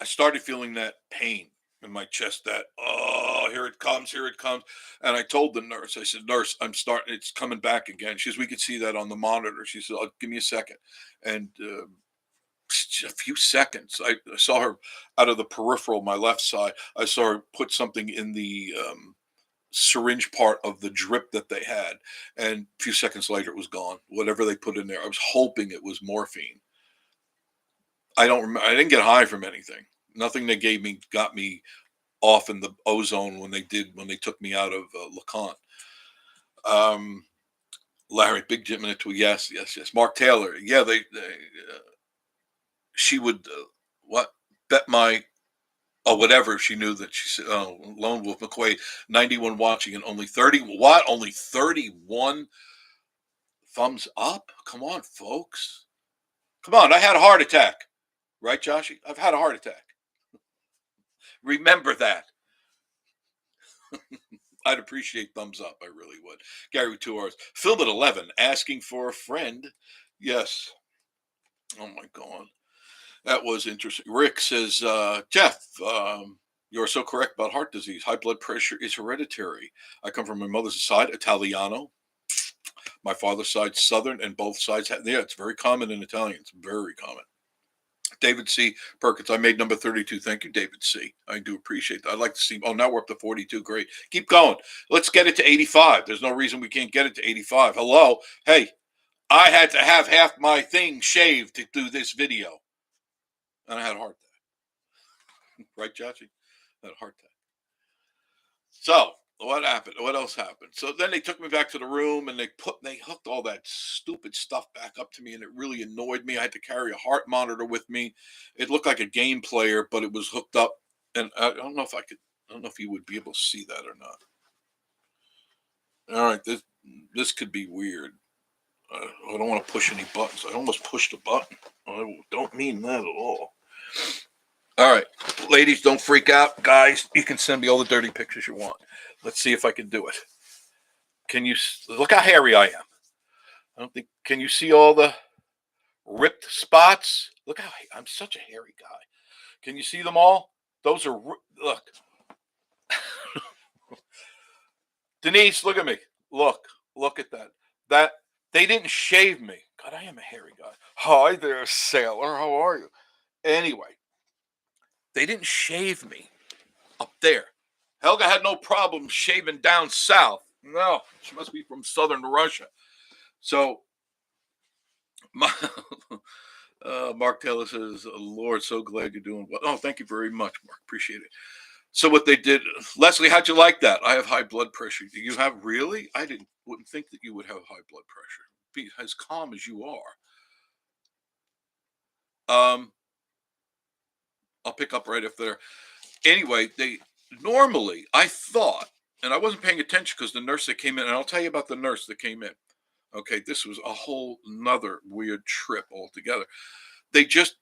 Speaker 1: started feeling that pain in my chest, that, oh, here it comes. And I told the nurse, I said, nurse, it's coming back again. She says, we could see that on the monitor. She said, oh, give me a second. And a few seconds, I saw her out of the peripheral, my left side. I saw her put something in the syringe part of the drip that they had. And a few seconds later, it was gone. Whatever they put in there, I was hoping it was morphine. I don't remember. I didn't get high from anything. Nothing they gave me got me off in the ozone when they took me out of LeConte. Larry, Big Jim and it. Yes. Mark Taylor. Yeah, she would bet my whatever. She knew that. She said, oh, Lone Wolf McQuaid, 91 watching and only 30. What? Only 31 thumbs up? Come on, folks. Come on. I had a heart attack. Right, Joshy? I've had a heart attack. Remember that. I'd appreciate thumbs up. I really would. Gary with 2 hours. Film at 11, asking for a friend. Yes. Oh, my God. That was interesting. Rick says, Jeff, you're so correct about heart disease. High blood pressure is hereditary. I come from my mother's side, Italiano. My father's side, Southern, and both sides. It's very common in Italian. It's very common. David C. Perkins, I made number 32. Thank you, David C. I do appreciate that. I'd like to see, now we're up to 42. Great. Keep going. Let's get it to 85. There's no reason we can't get it to 85. Hello. Hey, I had to have half my thing shaved to do this video. And I had a heart attack. Right, Joshy? I had a heart attack. So, what happened? What else happened? So then they took me back to the room and they hooked all that stupid stuff back up to me, and it really annoyed me. I had to carry a heart monitor with me. It looked like a game player, but it was hooked up, and I don't know if you would be able to see that or not. All right, this could be weird. I don't want to push any buttons. I almost pushed a button. I don't mean that at all. All right, ladies, don't freak out. Guys, you can send me all the dirty pictures you want. Let's see if I can do it. Can you look how hairy I am? Can you see all the ripped spots? Look how I'm such a hairy guy. Can you see them all? Those are, look. Denise, look at me. Look at that. They didn't shave me. God, I am a hairy guy. Hi there, sailor. How are you? Anyway, they didn't shave me up there. Helga had no problem shaving down south. No, she must be from southern Russia. So, Mark Taylor says, Lord, so glad you're doing well. Oh, thank you very much, Mark. Appreciate it. So what they did, Leslie, how'd you like that? I have high blood pressure. Do you have really? Wouldn't think that you would have high blood pressure. Be as calm as you are. I'll pick up right after there. Anyway, normally I thought, and I wasn't paying attention because the nurse that came in, and I'll tell you about the nurse that came in. Okay, this was a whole nother weird trip altogether. They just,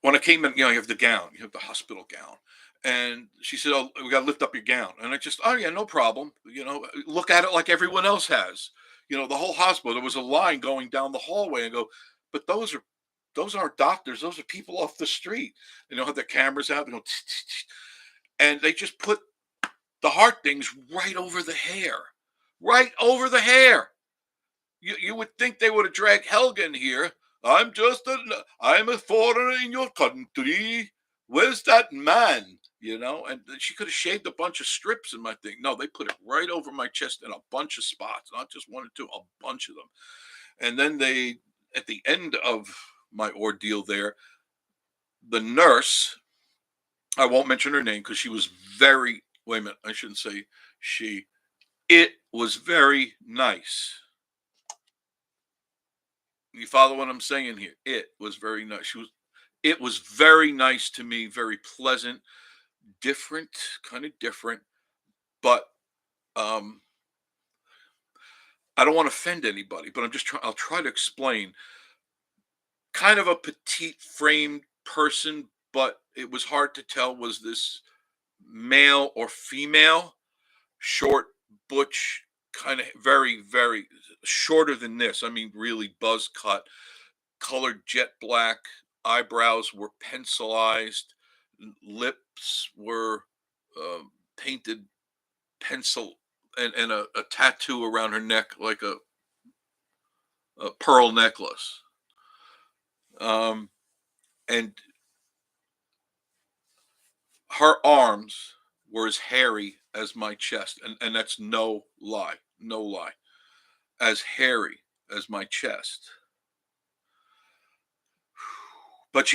Speaker 1: when I came in, you have the gown, you have the hospital gown. And she said, oh, we got to lift up your gown. And I just, oh yeah, no problem. Look at it like everyone else has. The whole hospital, there was a line going down the hallway and go, but those aren't doctors. Those are people off the street. They don't have their cameras out. They go, tch, tch, tch. And they just put the heart things right over the hair. Right over the hair. You would think they would have dragged Helga in here. I'm a foreigner in your country. Where's that man? And she could have shaved a bunch of strips in my thing. No, they put it right over my chest in a bunch of spots, not just one or two, a bunch of them. And then at the end of my ordeal there, the nurse, I won't mention her name because she was wait a minute, I shouldn't say she, it was very nice. You follow what I'm saying here? It was very nice. It was very nice to me, very pleasant, kind of different, but I don't want to offend anybody, but I'll try to explain. Kind of a petite framed person, but it was hard to tell, was this male or female? Short, butch, kind of very, very shorter than this. I mean, really buzz cut, colored jet black, eyebrows were pencilized, lips were painted pencil, and a tattoo around her neck like a pearl necklace. And her arms were as hairy as my chest, and that's no lie, as hairy as my chest. But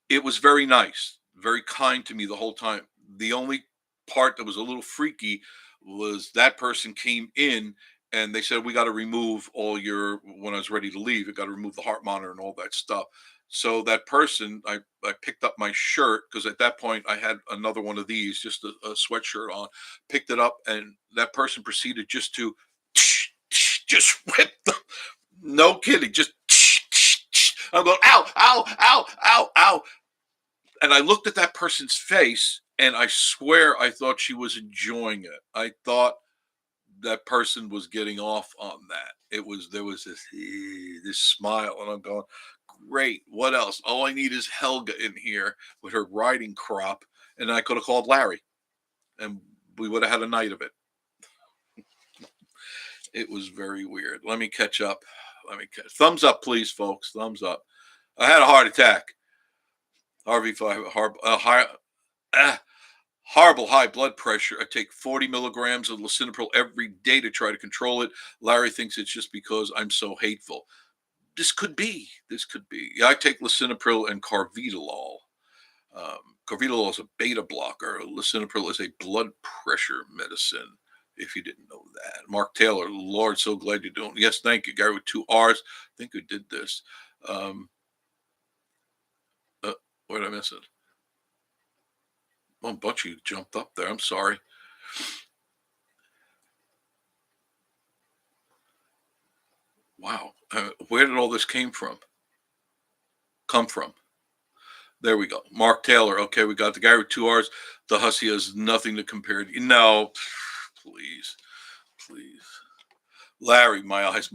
Speaker 1: it was very nice, very kind to me the whole time. The only part that was a little freaky was that person came in and they said, we got to remove when I was ready to leave, it got to remove the heart monitor and all that stuff. So that person, I picked up my shirt because at that point I had another one of these, just a sweatshirt on, picked it up, and that person proceeded just to just rip them. No kidding, just I'm going, ow, ow, ow, ow, ow. And I looked at that person's face, and I swear I thought she was enjoying it. I thought that person was getting off on that. There was this smile, and I'm going, great. What else? All I need is Helga in here with her riding crop, and I could have called Larry, and we would have had a night of it. It was very weird. Let me catch up. Thumbs up, please, folks. Thumbs up. I had a heart attack. Horrible high blood pressure. I take 40 milligrams of lisinopril every day to try to control it. Larry thinks it's just because I'm so hateful. This could be. Yeah, I take lisinopril and carvedilol. Carvedilol is a beta blocker. Lisinopril is a blood pressure medicine, if you didn't know that. Mark Taylor, Lord, so glad you're doing it. Yes, thank you. Gary with 2 R's. I think we did this. Where did I miss it? Oh, a bunch of you jumped up there. I'm sorry. Wow. Where did all this come from? There we go. Mark Taylor. Okay, we got the guy with 2 R's. The hussy has nothing to compare to. No, please. Larry, my eyes.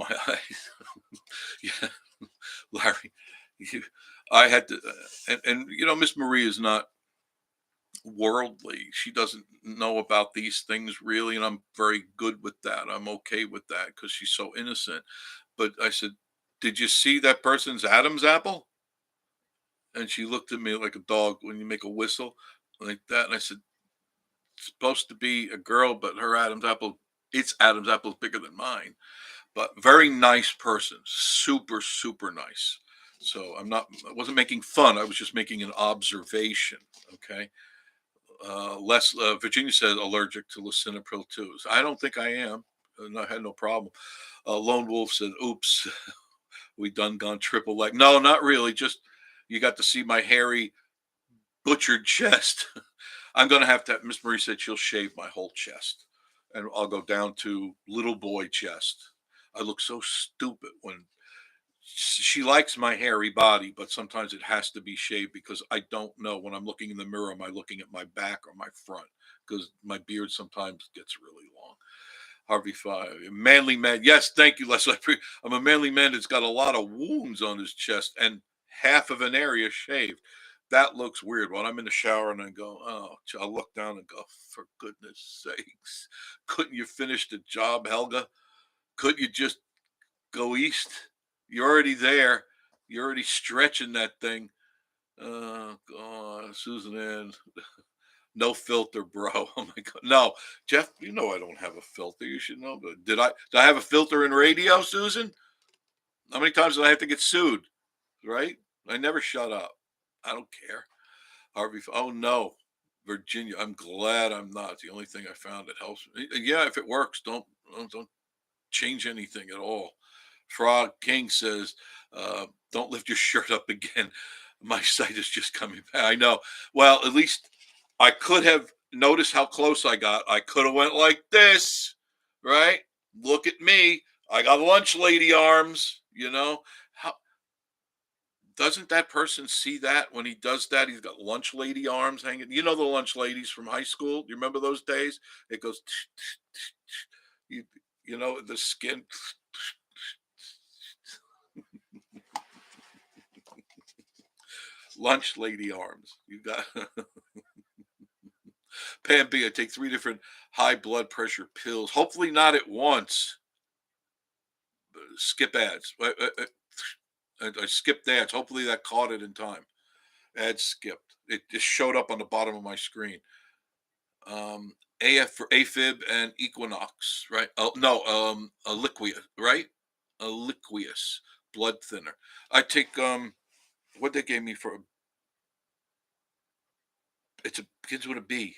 Speaker 1: Yeah, Larry. I had to, and Miss Marie is not worldly. She doesn't know about these things really, and I'm very good with that. I'm okay with that because she's so innocent. But I said, did you see that person's Adam's apple? And she looked at me like a dog when you make a whistle like that. And I said, it's supposed to be a girl, but her Adam's apple, its Adam's apple is bigger than mine. But very nice person, super, super nice. So I wasn't making fun. I was just making an observation. Okay. Virginia says allergic to lisinopril too. So I don't think I am. And I had no problem. Lone Wolf said, oops, we done gone triple leg. No, not really. Just you got to see my hairy butchered chest. I'm going to have Miss Marie said she'll shave my whole chest and I'll go down to little boy chest. I look so stupid when she likes my hairy body, but sometimes it has to be shaved because I don't know when I'm looking in the mirror, am I looking at my back or my front? Because my beard sometimes gets really long. Harvey Five, manly man. Yes, thank you, Leslie. I'm a manly man that's got a lot of wounds on his chest and half of an area shaved. That looks weird. When I'm in the shower and I go, oh, I'll look down and go, for goodness sakes, couldn't you finish the job, Helga? Couldn't you just go east? You're already there. You're already stretching that thing. Oh, God, Susan Ann. No filter, bro. Oh my God. No, Jeff, you know I don't have a filter. You should know. But did I have a filter in radio, Susan? How many times did I have to get sued? Right? I never shut up. I don't care. Harvey, oh no, Virginia. I'm glad I'm not. The only thing I found that helps me. Yeah, if it works, don't change anything at all. Frog King says, don't lift your shirt up again. My sight is just coming back. I know. Well, at least I could have noticed how close I got. I could have went like this, right? Look at me. I got lunch lady arms, How doesn't that person see that when he does that? He's got lunch lady arms hanging. You know the lunch ladies from high school? You remember those days? It goes, you, the skin. Lunch lady arms. You got Pam B. I take 3 different high blood pressure pills. Hopefully not at once. Skip ads. I skipped ads. Hopefully that caught it in time. Ads skipped. It just showed up on the bottom of my screen. AF for AFib and Equinox, right? Oh no, Aliquia, right? Aliquis blood thinner. I take what they gave me for begins with a B.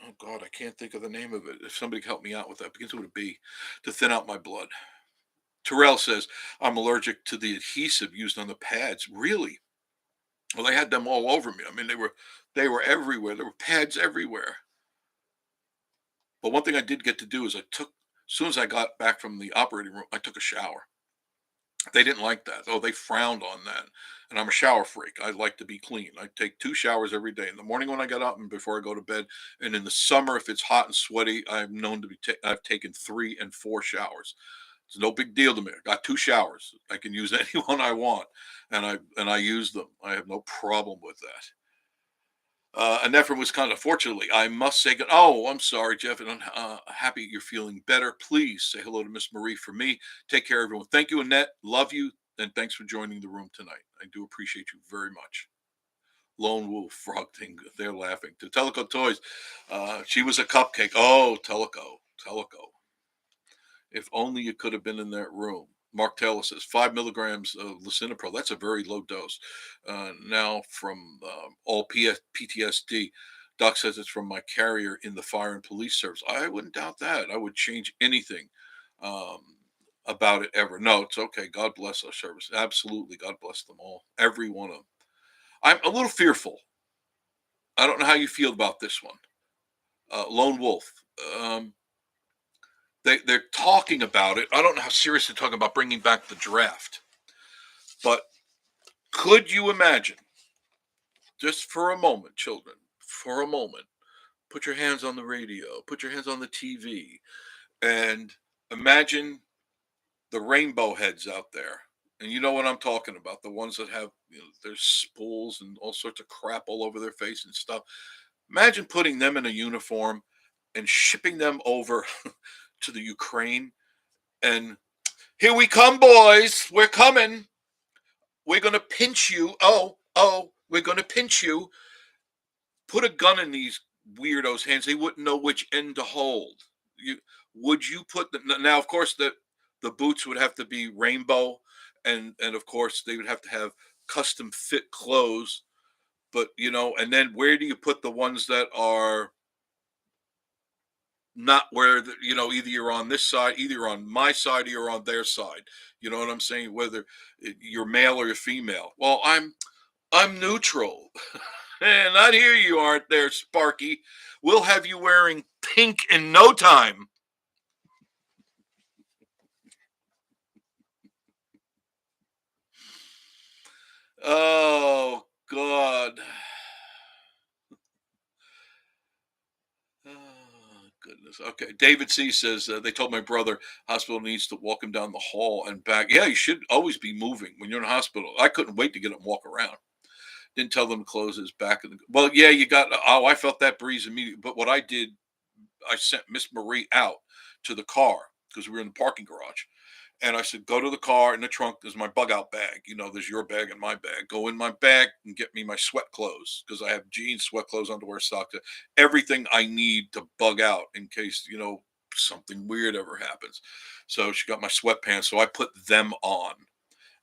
Speaker 1: Oh God, I can't think of the name of it. If somebody can help me out with that, it begins with a B to thin out my blood. Terrell says I'm allergic to the adhesive used on the pads. Really? Well, they had them all over me. I mean, they were everywhere. There were pads everywhere. But one thing I did get to do is as soon as I got back from the operating room, I took a shower. They didn't like that. Oh, they frowned on that. And I'm a shower freak. I like to be clean. I take 2 showers every day. In the morning when I get up and before I go to bed. And in the summer, if it's hot and sweaty, I'm known to be. I've taken 3 and 4 showers. It's no big deal to me. I got 2 showers. I can use any one I want, and I use them. I have no problem with that. Annette from Wisconsin. Fortunately, I must say, oh, I'm sorry, Jeff, and I'm happy you're feeling better. Please say hello to Miss Marie for me. Take care, everyone. Thank you, Annette. Love you, and thanks for joining the room tonight. I do appreciate you very much. Lone Wolf, Frog Thing, they're laughing. To Teleco Toys, she was a cupcake. Oh, Teleco. If only you could have been in that room. Mark Taylor says 5 milligrams of lisinopril. That's a very low dose. Now from all PTSD. Doc says it's from my carrier in the fire and police service. I wouldn't doubt that. I would change anything about it ever. No, it's okay. God bless our service. Absolutely. God bless them all. Every one of them. I'm a little fearful. I don't know how you feel about this one. Lone Wolf. They're talking about it. I don't know how serious they're talking about bringing back the draft. But could you imagine, just for a moment, children, for a moment, put your hands on the radio, put your hands on the TV, and imagine the rainbow heads out there. And you know what I'm talking about, the ones that have their spools and all sorts of crap all over their face and stuff. Imagine putting them in a uniform and shipping them over to the Ukraine and Here we come, boys. We're coming. We're going to pinch you. Oh, we're going to pinch you. Put a gun in these weirdos' hands. They wouldn't know which end to hold. Would you put the, now? Of course, the boots would have to be rainbow, and of course they would have to have custom fit clothes. But and then where do you put the ones that are not where either you're on this side, either on my side or you're on their side. You know what I'm saying? Whether you're male or you're female. Well, I'm neutral. And not here you aren't there, Sparky. We'll have you wearing pink in no time. Oh, God. Oh, goodness. Okay. David C. says, they told my brother hospital needs to walk him down the hall and back. Yeah, you should always be moving when you're in a hospital. I couldn't wait to get up and walk around. Didn't tell them to close his back. Well, yeah, you got, I felt that breeze immediately. But what I did, I sent Miss Marie out to the car because we were in the parking garage. And I said, go to the car. In the trunk, there's my bug out bag. There's your bag and my bag. Go in my bag and get me my sweat clothes because I have jeans, sweat clothes, underwear, socks, everything I need to bug out in case, something weird ever happens. So she got my sweatpants. So I put them on.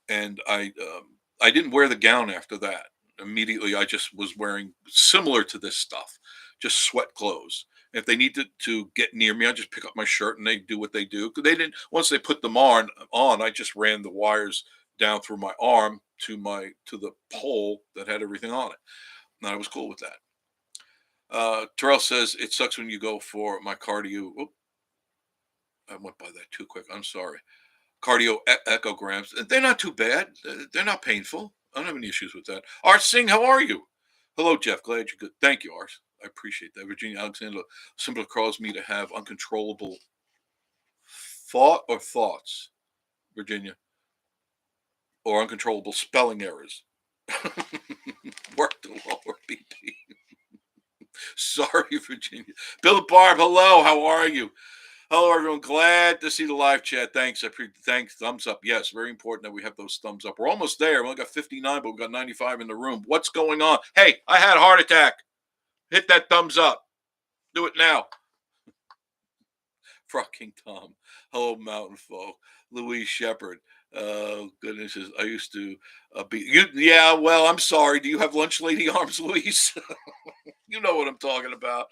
Speaker 1: And I didn't wear the gown after that. Immediately, I just was wearing similar to this stuff, just sweat clothes. If they need to get near me, I just pick up my shirt and they do what they do. Because they didn't. Once they put them on, I just ran the wires down through my arm to the pole that had everything on it, and I was cool with that. Terrell says it sucks when you go for my cardio. Oop, I went by that too quick. I'm sorry. Cardio echograms. They're not too bad. They're not painful. I don't have any issues with that. Ars Singh, how are you? Hello, Jeff. Glad you're good. Thank you, Ars. I appreciate that. Virginia Alexander simply calls me to have uncontrollable thought or thoughts, Virginia, or uncontrollable spelling errors. Work the lower BP. Sorry, Virginia. Bill Barb, hello. How are you? Hello, everyone. Glad to see the live chat. Thanks. Thanks. Thumbs up. Yes, very important that we have those thumbs up. We're almost there. We only got 59, but we've got 95 in the room. What's going on? Hey, I had a heart attack. Hit that thumbs up. Do it now. Frog Tom. Hello, Mountain Folk. Louise Shepard. Goodness, I used to be you. Yeah, well, I'm sorry. Do you have lunch lady arms, Louise? You know what I'm talking about.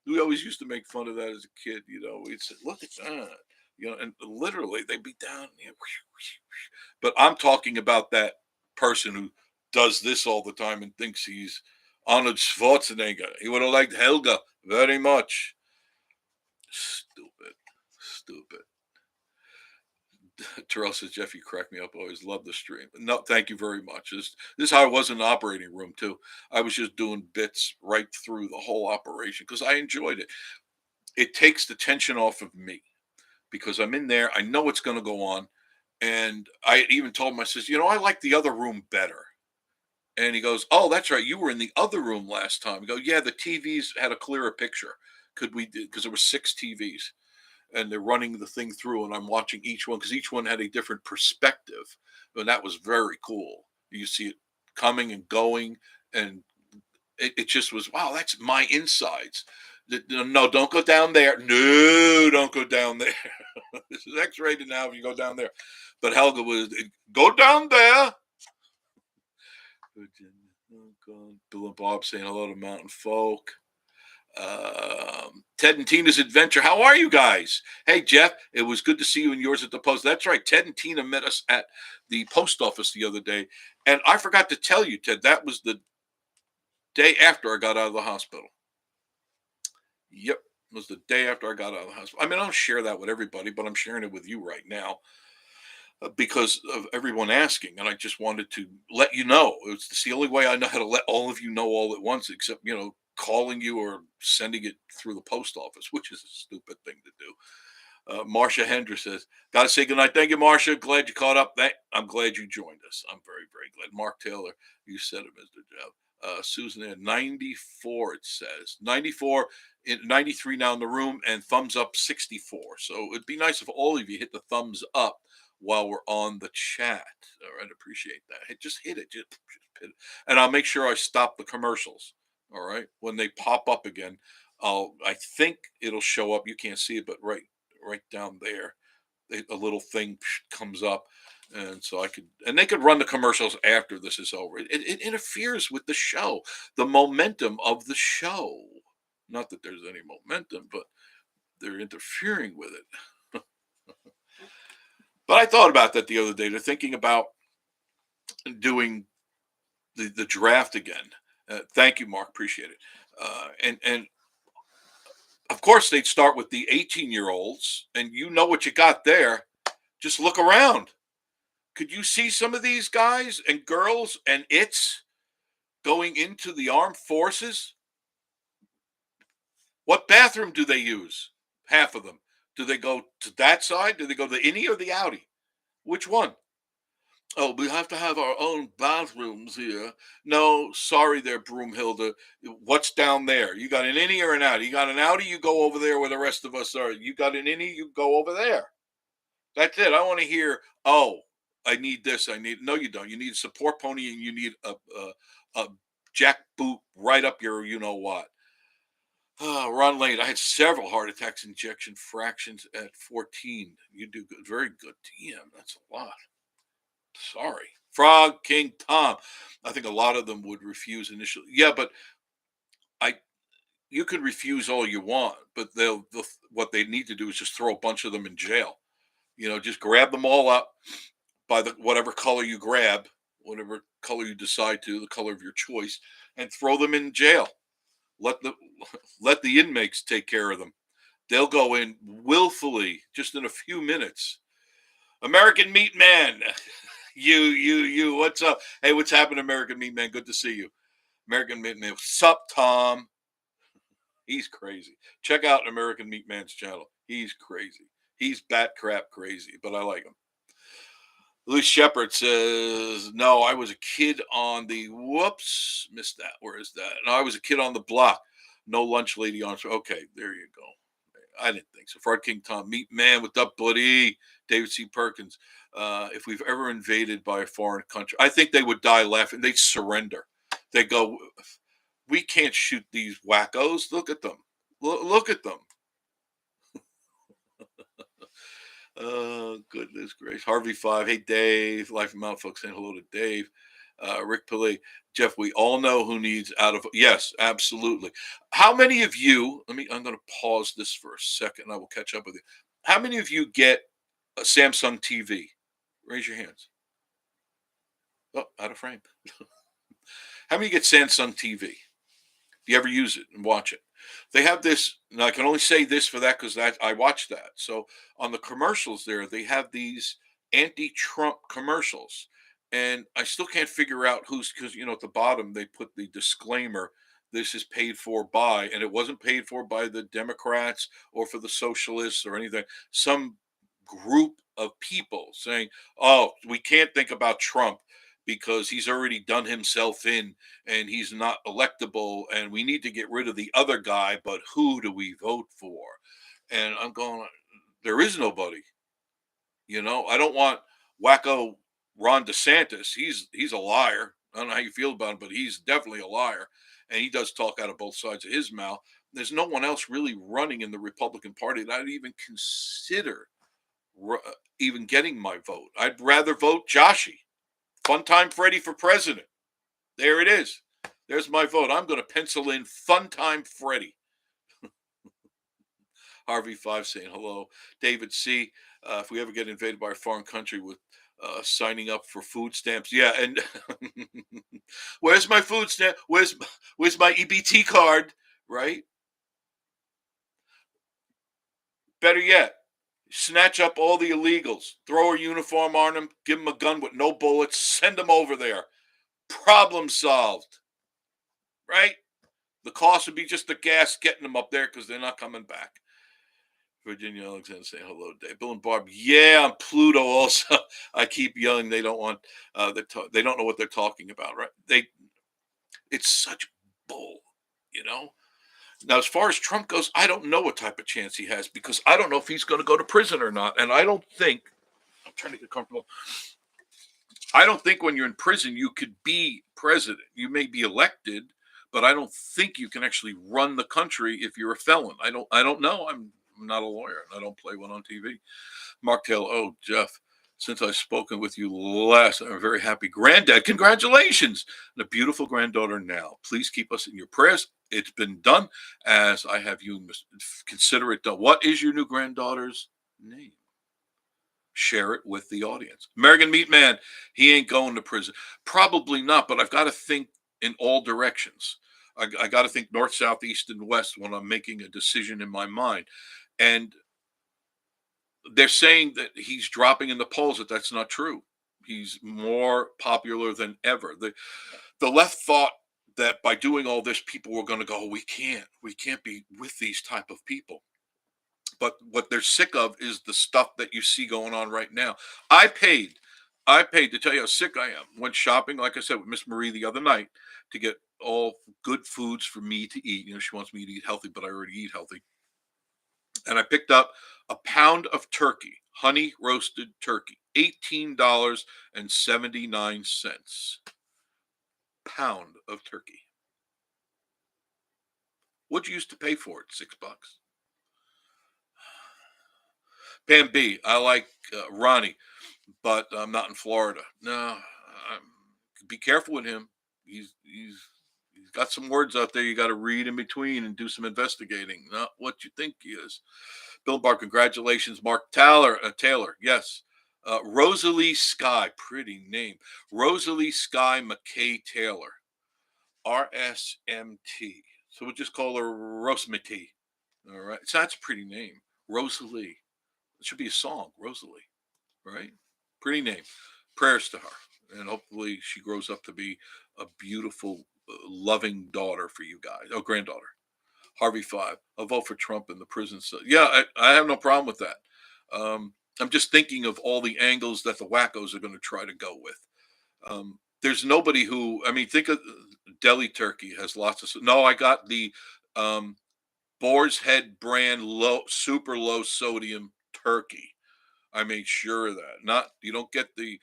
Speaker 1: We always used to make fun of that as a kid. We'd say, "Look at that," and literally they'd be down. But I'm talking about that person who does this all the time and thinks he's Arnold Schwarzenegger. He would have liked Helga very much. Stupid. Terrell says, Jeff, you crack me up. I always love the stream. No, thank you very much. This is how I was in the operating room, too. I was just doing bits right through the whole operation because I enjoyed it. It takes the tension off of me because I'm in there. I know what's going to go on. And I even told him, I says, I like the other room better. And he goes, oh, that's right. You were in the other room last time. I go, yeah, the TVs had a clearer picture. Because there were 6 TVs. And they're running the thing through, and I'm watching each one because each one had a different perspective, and that was very cool. You see it coming and going, and it just was, wow, that's my insides. No, don't go down there. No, don't go down there. This is X-rated now if you go down there. But Helga was, go down there. Bill and Bob saying hello to Mountain Folk. Ted and Tina's adventure. How are you guys? Hey, Jeff, it was good to see you and yours at the post. That's right. Ted and Tina met us at the post office the other day. And I forgot to tell you, Ted, that was the day after I got out of the hospital. Yep. It was the day after I got out of the hospital. I mean, I don't share that with everybody, but I'm sharing it with you right now because of everyone asking. And I just wanted to let you know. It's the only way I know how to let all of you know all at once, except, calling you or sending it through the post office, which is a stupid thing to do. Marcia Hendra says, gotta say goodnight. Thank you, Marcia. Glad you caught up. I'm glad you joined us. I'm very, very glad. Mark Taylor, you said it, Mr. Jeff. Susan, 94, it says. 94, 93 now in the room, and thumbs up 64. So it'd be nice if all of you hit the thumbs up while we're on the chat. All right, appreciate that. Hey, just hit it. Just hit it. And I'll make sure I stop the commercials. All right. When they pop up again, I think it'll show up. You can't see it, but right down there, a little thing comes up. And so they could run the commercials after this is over. It interferes with the show, the momentum of the show. Not that there's any momentum, but they're interfering with it. But I thought about that the other day. They're thinking about doing the draft again. Thank you, Mark. Appreciate it. And of course, they'd start with the 18-year-olds, and you know what you got there. Just look around. Could you see some of these guys and girls and going into the armed forces? What bathroom do they use? Half of them. Do they go to that side? Do they go to the innie or the outie? Which one? Oh, we have to have our own bathrooms here. No, sorry there, Broomhilda. What's down there? You got an innie or an outie? You got an outie, you go over there where the rest of us are. You got an innie, you go over there. That's it. I want to hear, oh, I need this. No, you don't. You need a support pony and you need a jackboot right up your you know what. Ron Lane, I had several heart attacks, injection fractions at 14. You do good. Very good. Damn, that's a lot. Sorry. Frog King Tom. I think a lot of them would refuse initially. Yeah, but you can refuse all you want, but what they need to do is just throw a bunch of them in jail. Just grab them all up by whatever color you grab, whatever color you decide to, the color of your choice, and throw them in jail. Let the inmates take care of them. They'll go in willfully just in a few minutes. American Meat Man. You, what's up? Hey, what's happening, American Meat Man? Good to see you. American Meat Man. Sup, Tom? He's crazy. Check out American Meat Man's channel. He's crazy. He's bat crap crazy, but I like him. Louis Shepard says, no, I was a kid on the, whoops, missed that. Where is that? No, I was a kid on the block. No lunch lady on. Okay, there you go. I didn't think so. Frog King Tom, Meat Man, what's up, buddy? David C. Perkins. If we've ever invaded by a foreign country, I think they would die laughing. They'd surrender. They go, we can't shoot these wackos. Look at them. Look at them. Oh, goodness gracious. Harvey 5. Hey, Dave. Life from Mount Folks saying hello to Dave. Rick Pillay. Jeff, we all know who needs out of. Yes, absolutely. How many of you, I'm going to pause this for a second. I will catch up with you. How many of you get a Samsung TV? Raise your hands. Oh, out of frame. How many get Samsung TV? Do you ever use it and watch it? They have this, and I can only say this for that because I watched that. So on the commercials there, they have these anti-Trump commercials. And I still can't figure out because, at the bottom, they put the disclaimer, this is paid for by, and it wasn't paid for by the Democrats or for the socialists or anything. Some group of people saying, oh, we can't think about Trump because he's already done himself in and he's not electable and we need to get rid of the other guy, but who do we vote for? And I'm going, there is nobody. I don't want wacko Ron DeSantis. He's a liar. I don't know how you feel about him, but he's definitely a liar. And he does talk out of both sides of his mouth. There's no one else really running in the Republican Party that I'd even consider even getting my vote. I'd rather vote Joshy. Funtime Freddy for president. There it is. There's my vote. I'm going to pencil in Funtime Freddy. Harvey 5 saying hello. David C. If we ever get invaded by a foreign country with signing up for food stamps. Yeah, and where's my food stamp? Where's my EBT card? Right? Better yet, snatch up all the illegals, throw a uniform on them, give them a gun with no bullets, send them over there. Problem solved. Right? The cost would be just the gas getting them up there because they're not coming back. Virginia Alexander saying hello, Dave. Bill and Barb. Yeah, I'm Pluto also. I keep yelling. They don't want. They don't know what they're talking about, right? It's such bull, Now, as far as Trump goes, I don't know what type of chance he has because I don't know if he's going to go to prison or not, and I don't think. trying to get comfortable. I don't think when you're in prison you could be president. You may be elected, but I don't think you can actually run the country if you're a felon. I don't know. I'm not a lawyer and I don't play one on TV. Mark Taylor, oh, Jeff, since I've spoken with you last, I'm very happy. Granddad, congratulations. And a beautiful granddaughter now. Please keep us in your prayers. It's been done as I have you consider it done. What is your new granddaughter's name? Share it with the audience. American Meat Man, he ain't going to prison. Probably not, but I've got to think in all directions. I got to think north, south, east, and west when I'm making a decision in my mind. And they're saying that he's dropping in the polls, that's not true. He's more popular than ever. The left thought that by doing all this, people were going to go, we can't be with these type of people. But what they're sick of is the stuff that you see going on right now. I paid to tell you how sick I am. Went shopping, like I said, with Miss Marie the other night to get all good foods for me to eat. You know, she wants me to eat healthy, but I already eat healthy. And I picked up a pound of turkey, honey roasted turkey, $18.79. Pound of turkey. What'd you used to pay for it? $6. Pam B, I like Ronnie, but I'm not in Florida. No, be careful with him. He's got some words out there you got to read in between and do some investigating. Not what you think he is. Bill Barr, congratulations, Mark Taylor. Yes. Rosalie Sky, pretty name. Rosalie Sky McKay Taylor, RSMT. So we'll just call her Rosemity. All right. So that's a pretty name. Rosalie. It should be a song, Rosalie, right? Pretty name. Prayers to her. And hopefully she grows up to be a beautiful, loving daughter for you guys. Oh, granddaughter. Harvey 5. I'll vote for Trump in the prison cell. Yeah, I have no problem with that. I'm just thinking of all the angles that the wackos are going to try to go with. There's nobody who, I mean, think of deli turkey has lots of, no, I got the Boar's Head brand super low sodium turkey. I made sure of that. You don't get the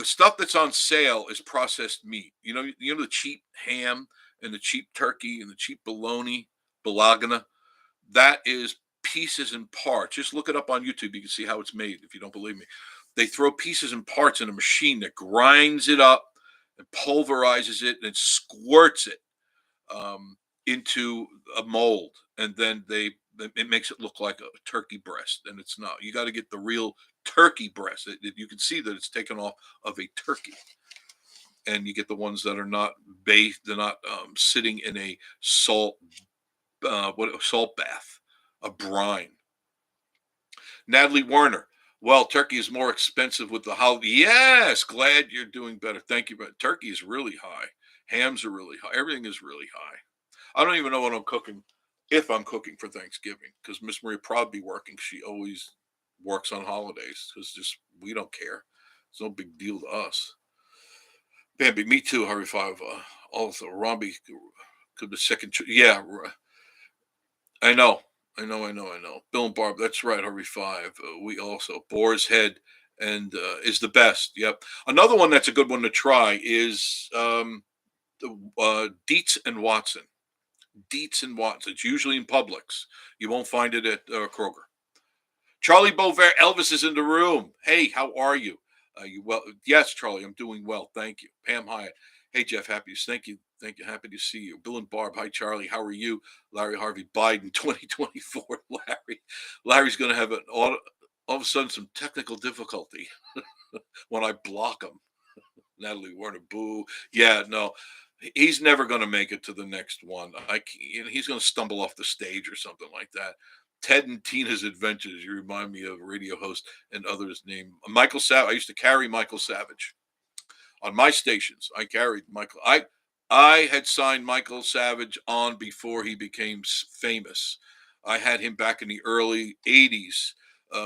Speaker 1: stuff that's on sale is processed meat. You know the cheap ham and the cheap turkey and the cheap bologna, that is pieces and parts. Just look it up on YouTube. You can see how it's made if you don't believe me. They throw pieces and parts in a machine that grinds it up and pulverizes it and squirts it into a mold. And then it makes it look like a turkey breast, and it's not. You got to get the real turkey breast. You can see that it's taken off of a turkey, and you get the ones that are not bathed. They're not sitting in a salt bath, a brine. Natalie Werner. Well, turkey is more expensive with the holiday. Yes, glad you're doing better. Thank you. But turkey is really high. Hams are really high. Everything is really high. I don't even know what I'm cooking, if I'm cooking for Thanksgiving, because Miss Maria probably be working. She always works on holidays because we don't care. It's no big deal to us. Bambi, me too, Harvey 5. Also, Romby could be second. Yeah, I know. Bill and Barb, that's right, Harvey 5. We also, Boar's Head and is the best. Yep. Another one that's a good one to try is Dietz and Watson. Dietz and Watson. It's usually in Publix. You won't find it at Kroger. Charlie Bover, Elvis is in the room. Hey, how are you? You well? Yes, Charlie, I'm doing well. Thank you. Pam Hyatt. Hey, Jeff, thank you. Happy to see you. Bill and Barb. Hi, Charlie. How are you? Larry Harvey. Biden 2024. Larry's going to have all of a sudden some technical difficulty when I block him. Natalie Werner. Boo. Yeah, no. He's never going to make it to the next one. He's going to stumble off the stage or something like that. Ted and Tina's Adventures. You remind me of a radio host and others named Michael Savage. I used to carry Michael Savage on my stations. I carried Michael. I had signed Michael Savage on before he became famous. I had him back in the early 80s,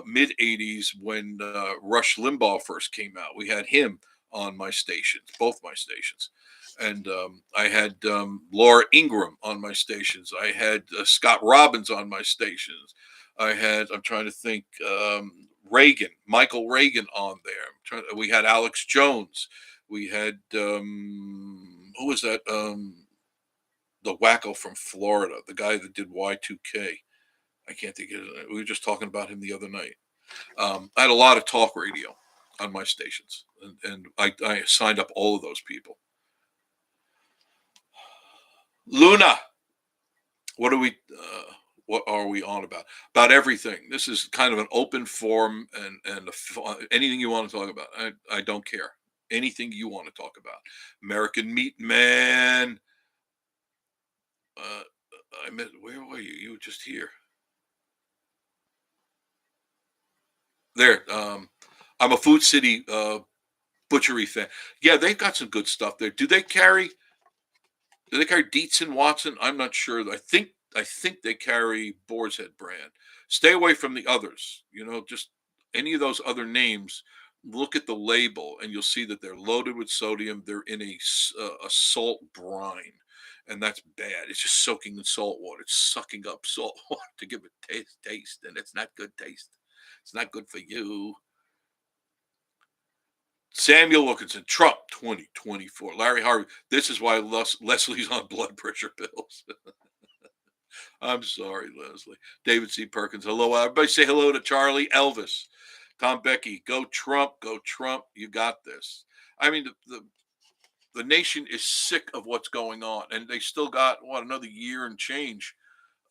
Speaker 1: mid 80s when Rush Limbaugh first came out. We had him on my stations, both my stations. And I had Laura Ingraham on my stations. I had Scott Robbins on my stations. I'm trying to think, Michael Reagan on there. We had Alex Jones. We had who was that? The wacko from Florida, the guy that did Y2K. I can't think of it. We were just talking about him the other night. I had a lot of talk radio on my stations, and I signed up all of those people. Luna, what are we on about? About everything. This is kind of an open forum, and anything you want to talk about. I don't care. Anything you want to talk about. American Meat Man. Where were you? You were just here. There. I'm a Food City butchery fan. Yeah, they've got some good stuff there. Do they carry Dietz and Watson? I'm not sure. I think they carry Boar's Head brand. Stay away from the others. Just any of those other names. Look at the label, and you'll see that they're loaded with sodium. They're in a salt brine, and that's bad. It's just soaking in salt water. It's sucking up salt water to give it taste, and it's not good taste. It's not good for you. Samuel Wilkinson, Trump 2024. Larry Harvey, this is why Leslie's on blood pressure pills. I'm sorry, Leslie. David C. Perkins, hello. Everybody say hello to Charlie. Elvis. Tom Becky, go Trump, go Trump. You got this. I mean, the nation is sick of what's going on, and they still got, another year and change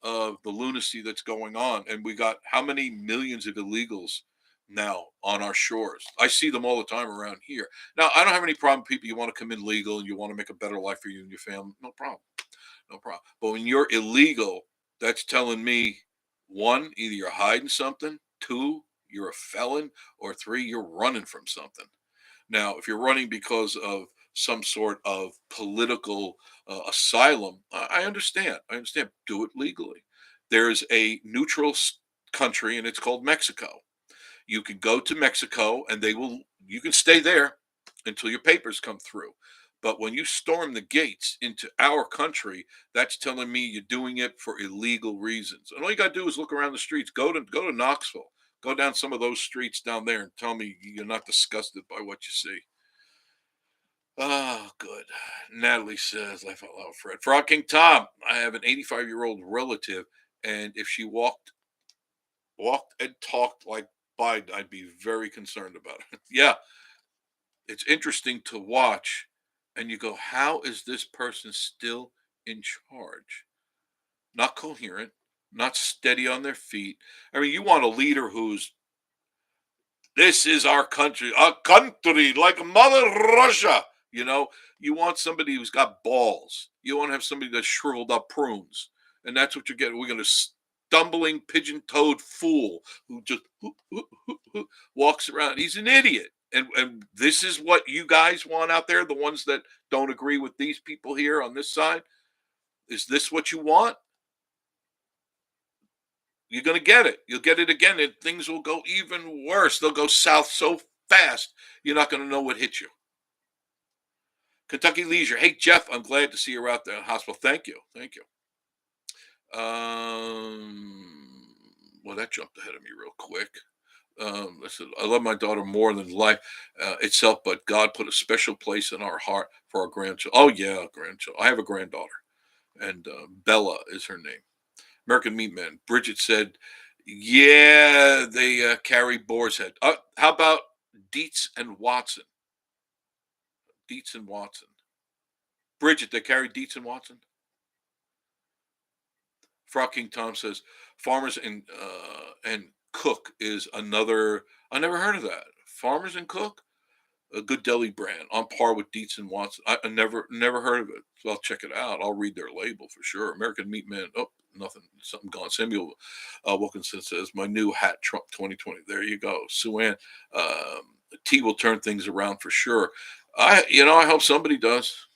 Speaker 1: of the lunacy that's going on. And we got how many millions of illegals now on our shores? I see them all the time around here. Now, I don't have any problem with people. You want to come in legal and you want to make a better life for you and your family. No problem. No problem. But when you're illegal, that's telling me, one, either you're hiding something, two, you're a felon, or three, you're running from something. Now, if you're running because of some sort of political asylum, I understand. Do it legally. There's a neutral country, and it's called Mexico. You can go to Mexico, and you can stay there until your papers come through. But when you storm the gates into our country, that's telling me you're doing it for illegal reasons. And all you got to do is look around the streets. Go to Knoxville. Go down some of those streets down there and tell me you're not disgusted by what you see. Oh, good. Natalie says, I felt out Fred. Frog King Tom, I have an 85-year-old relative, and if she walked and talked like Biden, I'd be very concerned about it. Yeah, it's interesting to watch, and you go, how is this person still in charge? Not coherent, not steady on their feet. I mean, you want a leader who's, this is our country like Mother Russia. You want somebody who's got balls. You want to have somebody that's shriveled up prunes. And that's what you're getting. We're going to stumbling, pigeon-toed fool who just walks around. He's an idiot. And this is what you guys want out there, the ones that don't agree with these people here on this side. Is this what you want? You're going to get it. You'll get it again, and things will go even worse. They'll go south so fast, you're not going to know what hit you. Kentucky Leisure. Hey, Jeff, I'm glad to see you out there in the hospital. Thank you. Well, that jumped ahead of me real quick. Listen, I love my daughter more than life itself, but God put a special place in our heart for our grandchildren. Oh, yeah, grandchildren. I have a granddaughter, and Bella is her name. American Meat Man. Bridget said, yeah, they carry Boar's Head. How about Dietz and Watson? Dietz and Watson. Bridget, they carry Dietz and Watson? Frog King Tom says, Farmers and Cook is another. I never heard of that. Farmers and Cook? A good deli brand on par with Dietz and Watson. I never heard of it. So I'll check it out. I'll read their label for sure. American Meat Man. Oh, nothing. Something gone. Samuel Wilkinson says, my new hat, Trump 2020. There you go. Sue Ann. T will turn things around for sure. I hope somebody does,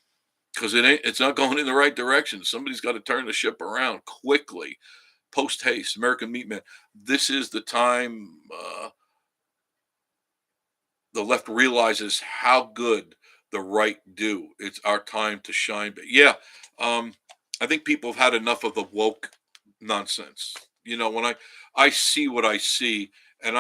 Speaker 1: because it's not going in the right direction. Somebody's got to turn the ship around quickly. Post haste. American Meat Man. This is the time the left realizes how good the right do. It's our time to shine. But yeah, I think people have had enough of the woke nonsense. When I see what I see, and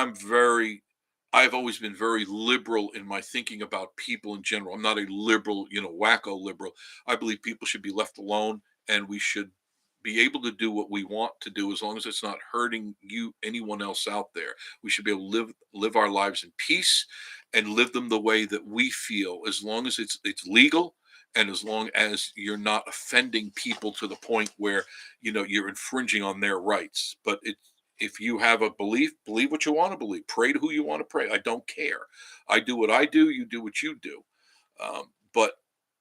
Speaker 1: I've always been very liberal in my thinking about people in general. I'm not a liberal, wacko liberal. I believe people should be left alone, and we should be able to do what we want to do as long as it's not hurting anyone else out there. We should be able to live our lives in peace and live them the way that we feel, as long as it's legal, and as long as you're not offending people to the point where you're infringing on their rights. But if you have a believe what you want to believe, pray to who you want to pray. I don't care. I do what I do, you do what you do. But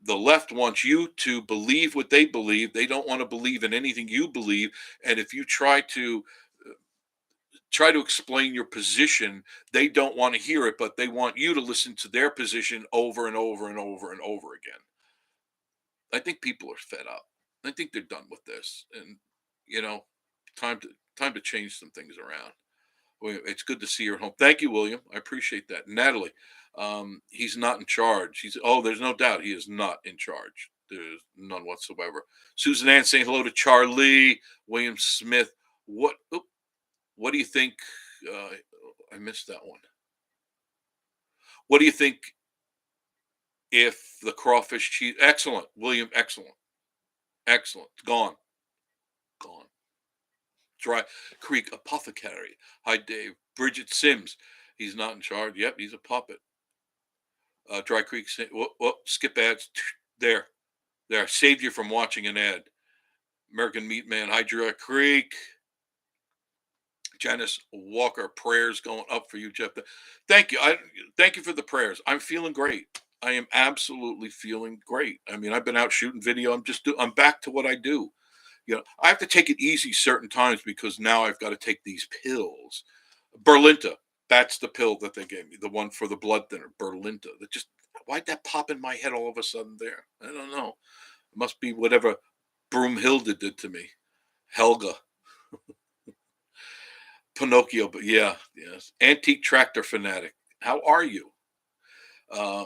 Speaker 1: the left wants you to believe what they believe. They don't want to believe in anything you believe. And if you try to explain your position, they don't want to hear it, but they want you to listen to their position over and over and over and over again. I think people are fed up. I think they're done with this, and you know, time to change some things around. Well, it's good to see you at home. Thank you, William. I appreciate that. Natalie, he's not in charge. There's no doubt he is not in charge. There's none whatsoever. Susan Ann saying hello to Charlie. William Smith. What do you think? I missed that one. What do you think if the crawfish cheese? Excellent, William. Excellent. Excellent. Gone. Gone. Dry Creek Apothecary. Hi, Dave. Bridget Sims. He's not in charge. Yep, he's a puppet. Dry Creek. Skip ads. There. Saved you from watching an ad. American Meat Man. Hi, Dry Creek. Janice Walker. Prayers going up for you, Jeff. Thank you. Thank you for the prayers. I'm feeling great. I am absolutely feeling great. I mean, I've been out shooting video. I'm back to what I do. I have to take it easy certain times because now I've got to take these pills. Berlinta, that's the pill that they gave me, the one for the blood thinner, Berlinta. Why'd that pop in my head all of a sudden there? I don't know. It must be whatever Broomhilda did to me. Helga. Pinocchio, but yes. Antique tractor fanatic. How are you?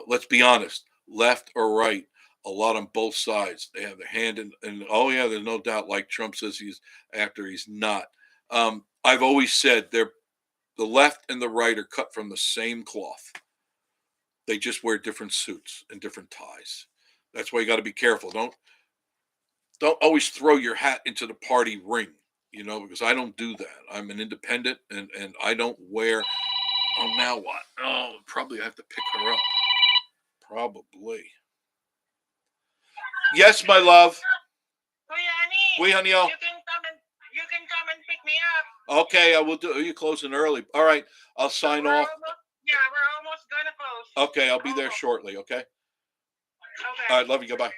Speaker 1: Let's be honest, left or right, a lot on both sides. They have their hand in oh yeah, there's no doubt, like Trump says he's after, he's not. I've always said the left and the right are cut from the same cloth. They just wear different suits and different ties. That's why you got to be careful. Don't always throw your hat into the party ring, because I don't do that. I'm an independent, and I don't wear. Oh, now what? Oh, probably I have to pick her up. Probably. Yes, my love.
Speaker 2: Oui, honey.
Speaker 1: Oui, honey.
Speaker 2: You can come and pick me up.
Speaker 1: Okay, I will do. You're closing early. All right, I'll sign off.
Speaker 2: We're almost gonna close.
Speaker 1: Okay, I'll be there shortly. Okay.
Speaker 2: Okay.
Speaker 1: All right, love you. Goodbye.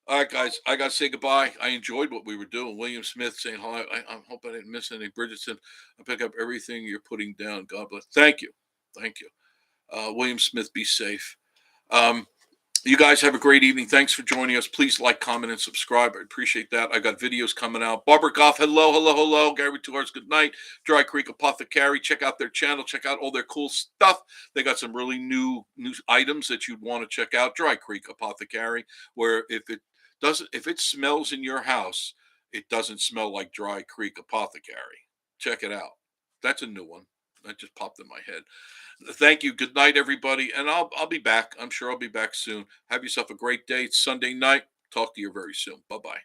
Speaker 1: All right, guys, I got to say goodbye. I enjoyed what we were doing. William Smith saying hi. I hope I didn't miss any. Bridgetson, I pick up everything you're putting down. God bless. Thank you. Thank you. William Smith, be safe. You guys have a great evening. Thanks for joining us. Please like, comment, and subscribe. I appreciate that. I got videos coming out. Barbara Goff, hello. Gary Tours, good night. Dry Creek Apothecary. Check out their channel. Check out all their cool stuff. They got some really new items that you'd want to check out. Dry Creek Apothecary, where if it smells in your house, it doesn't smell like Dry Creek Apothecary. Check it out. That's a new one. That just popped in my head. Thank you. Good night, everybody. And I'll be back. I'm sure I'll be back soon. Have yourself a great day. It's Sunday night. Talk to you very soon. Bye-bye.